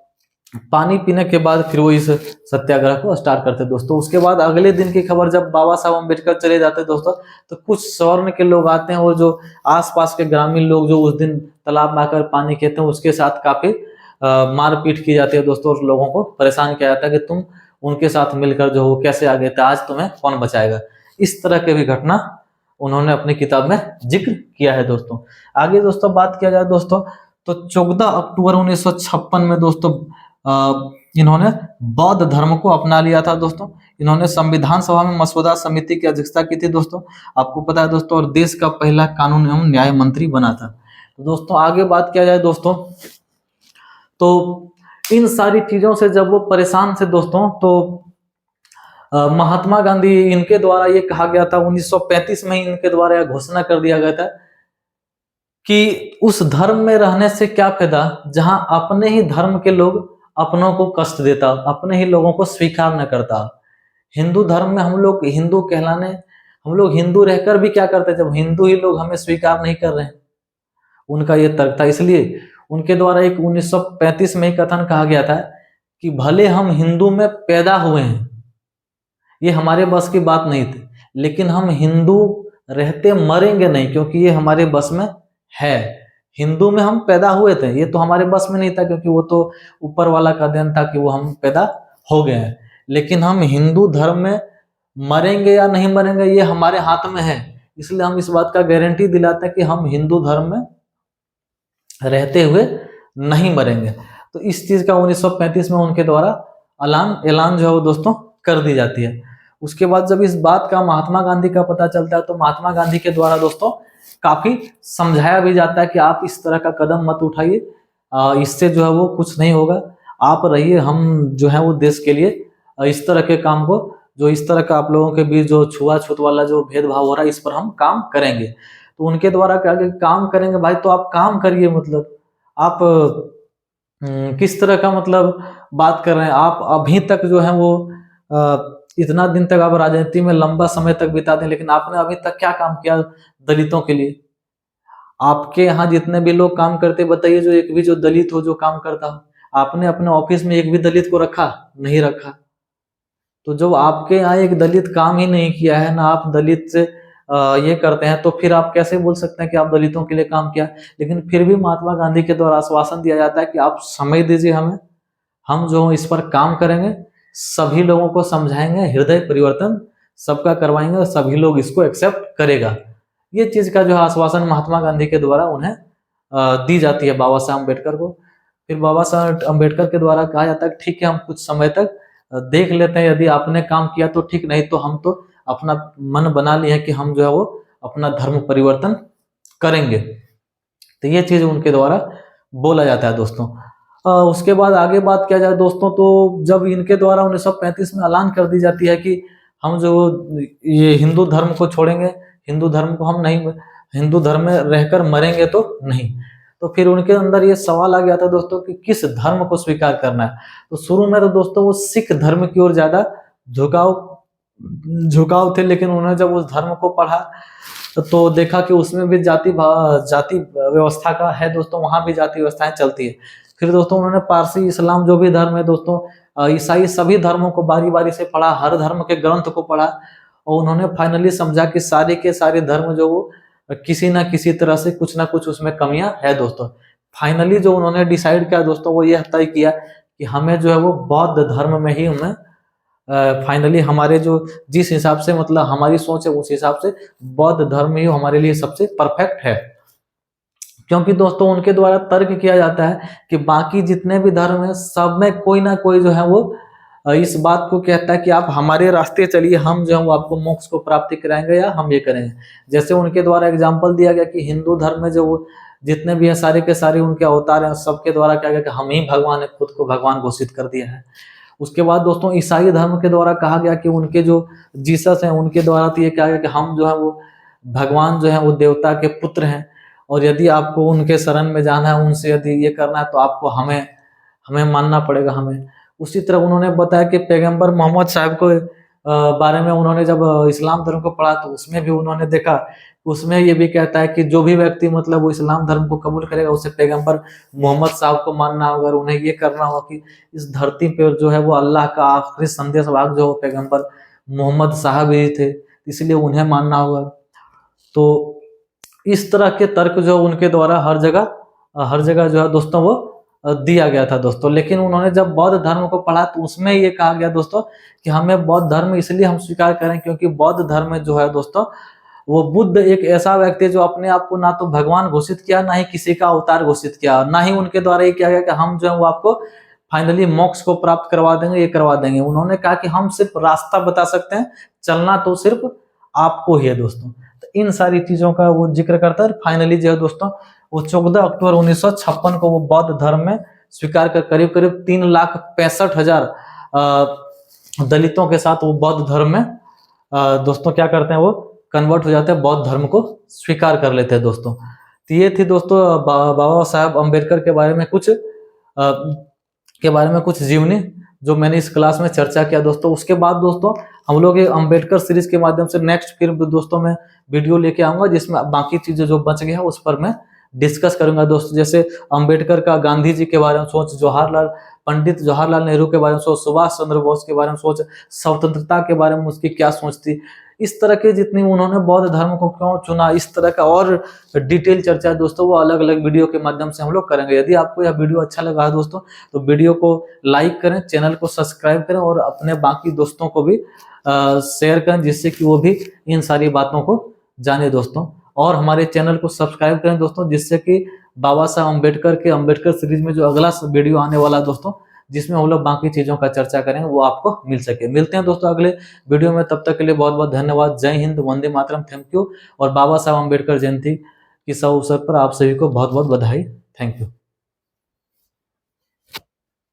पानी पीने के बाद फिर वो इस सत्याग्रह को स्टार्ट करते हैं दोस्तों। उसके बाद अगले दिन की खबर, जब बाबा साहब अम्बेडकर चले जाते हैं दोस्तों, तो कुछ स्वर्ण के लोग आते हैं और जो आसपास के ग्रामीण लोग जो उस दिन तालाब में आकर पानी पीते हैं, उसके साथ काफी मारपीट की जाती है दोस्तों, और लोगों को परेशान किया जाता है कि तुम उनके साथ मिलकर जो हो कैसे आ गए थे, आज तुम्हें कौन बचाएगा। इस तरह के भी घटना उन्होंने अपनी किताब में जिक्र किया है दोस्तों। आगे दोस्तों बात किया जाए दोस्तों तो 14 अक्टूबर 1956 में दोस्तों इन्होंने बौद्ध धर्म को अपना लिया था दोस्तों। इन्होंने संविधान सभा में मसौदा समिति की अध्यक्षता की थी दोस्तों, आपको पता है दोस्तों, और देश का पहला कानून एवं न्याय मंत्री बना था। तो दोस्तों आगे बात किया जाए दोस्तों तो इन सारी चीजों से जब वो परेशान थे दोस्तों, तो महात्मा गांधी, इनके द्वारा ये कहा गया था 1935 में इनके द्वारा यह घोषणा कर दिया गया था कि उस धर्म में रहने से क्या फायदा जहां अपने ही धर्म के लोग अपनों को कष्ट देता, अपने ही लोगों को स्वीकार न करता। हिंदू धर्म में हम लोग हिंदू कहलाने, हम लोग हिंदू रहकर भी क्या करते जब हिंदू ही लोग हमें स्वीकार नहीं कर रहे हैं। उनका ये तर्क था, इसलिए उनके द्वारा एक 1935 में ही कथन कहा गया था कि भले हम हिंदू में पैदा हुए हैं, ये हमारे बस की बात नहीं थी, लेकिन हम हिंदू रहते मरेंगे नहीं, क्योंकि ये हमारे बस में है। हिंदू में हम पैदा हुए थे, ये तो हमारे बस में नहीं था, क्योंकि वो तो ऊपर वाला का देन था कि वो हम पैदा हो गए हैं, लेकिन हम हिंदू धर्म में मरेंगे या नहीं मरेंगे ये हमारे हाथ में है। इसलिए हम इस बात का गारंटी दिलाते हैं कि हम हिंदू धर्म में रहते हुए नहीं मरेंगे। तो इस चीज का 1935 में उनके द्वारा ऐलान जो है वो दोस्तों कर दी जाती है। उसके बाद जब इस बात का महात्मा गांधी का पता चलता है तो महात्मा गांधी के द्वारा दोस्तों काफी समझाया भी जाता है कि आप इस तरह का कदम मत उठाइए, इससे जो है वो कुछ नहीं होगा, आप रहिए, हम जो है वो देश के लिए इस तरह के काम को, जो इस तरह का आप लोगों के बीच जो छुआछूत वाला जो भेदभाव हो रहा है, इस पर हम काम करेंगे। तो उनके द्वारा क्या काम करेंगे भाई, तो आप काम करिए, मतलब आप किस तरह का मतलब बात कर रहे हैं। आप अभी तक जो है वो इतना दिन तक आप राजनीति में लंबा समय तक बिता दें, लेकिन आपने अभी तक क्या काम किया दलितों के लिए? आपके यहाँ जितने भी लोग काम करते बताइए जो एक भी जो दलित हो जो काम करता हो? आपने अपने ऑफिस में एक भी दलित को रखा? नहीं रखा। तो जब आपके यहाँ एक दलित काम ही नहीं किया है ना, आप दलित से ये करते हैं, तो फिर आप कैसे बोल सकते हैं कि आप दलितों के लिए काम किया? लेकिन फिर भी महात्मा गांधी के द्वारा आश्वासन दिया जाता है कि आप समय दीजिए हमें, हम जो इस पर काम करेंगे, सभी लोगों को समझाएंगे, हृदय परिवर्तन सबका करवाएंगे और सभी लोग इसको एक्सेप्ट करेगा। ये चीज का जो आश्वासन महात्मा गांधी के द्वारा उन्हें दी जाती है बाबा साहब अम्बेडकर को। फिर बाबा साहब अम्बेडकर के द्वारा कहा जाता है ठीक है, हम कुछ समय तक देख लेते हैं, यदि आपने काम किया तो ठीक, नहीं तो हम तो अपना मन बना लिए हैं कि हम जो है वो अपना धर्म परिवर्तन करेंगे। तो ये चीज उनके द्वारा बोला जाता है दोस्तों। उसके बाद आगे बात किया जाए दोस्तों, तो जब इनके द्वारा 1935 में ऐलान कर दी जाती है कि हम जो ये हिंदू धर्म को छोड़ेंगे, हिंदू धर्म को हम नहीं, हिंदू धर्म में रहकर मरेंगे तो नहीं, तो फिर उनके अंदर ये सवाल आ गया था दोस्तों कि किस धर्म को स्वीकार करना है। तो शुरू में तो दोस्तों वो सिख धर्म की ओर ज्यादा झुकाव थे, लेकिन उन्होंने जब उस धर्म को पढ़ा तो देखा कि उसमें भी जाति व्यवस्था का है दोस्तों, वहां भी जाति व्यवस्थाएं चलती है। फिर दोस्तों उन्होंने पारसी, इस्लाम जो भी धर्म है दोस्तों, ईसाई, सभी धर्मों को बारी बारी से पढ़ा, हर धर्म के ग्रंथ को पढ़ा, और उन्होंने फाइनली समझा कि सारे के सारे धर्म जो वो किसी ना किसी तरह से कुछ ना कुछ उसमें कमियां है दोस्तों। फाइनली जो उन्होंने डिसाइड किया दोस्तों, वो ये तय किया कि हमें जो है वो बौद्ध धर्म में ही हमें फाइनली हमारे जो जिस हिसाब से मतलब हमारी सोच है उस हिसाब से बौद्ध धर्म ही हमारे लिए सबसे परफेक्ट है। क्योंकि दोस्तों उनके द्वारा तर्क किया जाता है कि बाकी जितने भी धर्म है सब में कोई ना कोई जो है वो इस बात को कहता है कि आप हमारे रास्ते चलिए, हम जो है वो आपको मोक्ष को प्राप्ति कराएंगे या हम ये करेंगे। जैसे उनके द्वारा एग्जाम्पल दिया गया कि हिंदू धर्म में जो वो जितने भी हैं सारे के सारे उनके अवतार हैं, सबके द्वारा क्या गया कि हम ही भगवान है, खुद को भगवान घोषित कर दिया है। उसके बाद दोस्तों ईसाई धर्म के द्वारा कहा गया कि उनके जो जीसस हैं उनके द्वारा तो ये कहा गया कि हम जो है वो भगवान जो है वो देवता के पुत्र हैं, और यदि आपको उनके शरण में जाना है, उनसे यदि ये करना है तो आपको हमें हमें मानना पड़ेगा हमें। उसी तरह उन्होंने बताया कि पैगंबर मोहम्मद साहब को बारे में उन्होंने जब इस्लाम धर्म को पढ़ा तो उसमें भी उन्होंने देखा, उसमें ये भी कहता है कि जो भी व्यक्ति मतलब वो इस्लाम धर्म को कबूल करेगा उसे पैगंबर मोहम्मद साहब को मानना होगा, और उन्हें ये करना होगा कि इस धरती पर जो है वो अल्लाह का आखिरी संदेश वाहक जो पैगंबर मोहम्मद साहब ही थे, इसलिए उन्हें मानना होगा। तो इस तरह के तर्क जो उनके द्वारा हर जगह जो है दोस्तों वो दिया गया था दोस्तों। लेकिन उन्होंने जब बौद्ध धर्म को पढ़ा तो उसमें ये कहा गया दोस्तों कि हमें बौद्ध धर्म इसलिए हम स्वीकार करें क्योंकि बौद्ध धर्म में जो है दोस्तों वो बुद्ध एक ऐसा व्यक्ति है जो अपने आप को ना तो भगवान घोषित किया, ना ही किसी का अवतार घोषित किया, ना ही उनके द्वारा ये किया गया कि हम जो है वो आपको फाइनली मोक्ष को प्राप्त करवा देंगे, ये करवा देंगे। उन्होंने कहा कि हम सिर्फ रास्ता बता सकते हैं, चलना तो सिर्फ आपको ही है दोस्तों। तो इन सारी चीजों का वो जिक्र करता है। फाइनली जो है दोस्तों वो 14 अक्टूबर 1956 को वो बौद्ध धर्म में स्वीकार कर करीब करीब 3,65,000 दलितों के साथ वो बौद्ध धर्म में दोस्तों क्या करते हैं, वो कन्वर्ट हो जाते हैं, बौद्ध धर्म को स्वीकार कर लेते हैं दोस्तों। तो ये थी दोस्तों बाबा साहब अम्बेडकर के बारे में कुछ जीवनी जो मैंने इस क्लास में चर्चा किया दोस्तों। उसके बाद दोस्तों हम लोग ये अम्बेडकर सीरीज के माध्यम से नेक्स्ट फिर दोस्तों मैं वीडियो लेके आऊंगा जिसमें बाकी चीजें जो बच गई हैं उस पर मैं डिस्कस करूंगा दोस्तों। जैसे अम्बेडकर का गांधी जी के बारे में सोच, पंडित जवाहरलाल नेहरू के बारे में सोच, सुभाष चंद्र बोस के बारे में सोच, स्वतंत्रता के बारे में उसकी क्या सोच थी, इस तरह के जितनी उन्होंने बौद्ध धर्म को क्यों चुना, इस तरह का और डिटेल चर्चा दोस्तों वो अलग अलग वीडियो के माध्यम से हम लोग करेंगे। यदि आपको यह वीडियो अच्छा लगा है दोस्तों तो वीडियो को लाइक करें, चैनल को सब्सक्राइब करें और अपने बाकी दोस्तों को भी शेयर करें जिससे कि वो भी इन सारी बातों को जाने दोस्तों। और हमारे चैनल को सब्सक्राइब करें दोस्तों जिससे कि बाबा साहब अम्बेडकर के अम्बेडकर सीरीज में जो अगला वीडियो आने वाला दोस्तों जिसमें हम लोग बाकी चीजों का चर्चा करेंगे वो आपको मिल सके। मिलते हैं दोस्तों अगले वीडियो में, तब तक के लिए बहुत बहुत धन्यवाद। जय हिंद, वंदे मातरम, थैंक यू। और बाबा साहब अम्बेडकर जयंती की अवसर पर आप सभी को बहुत बहुत बधाई। Thank you.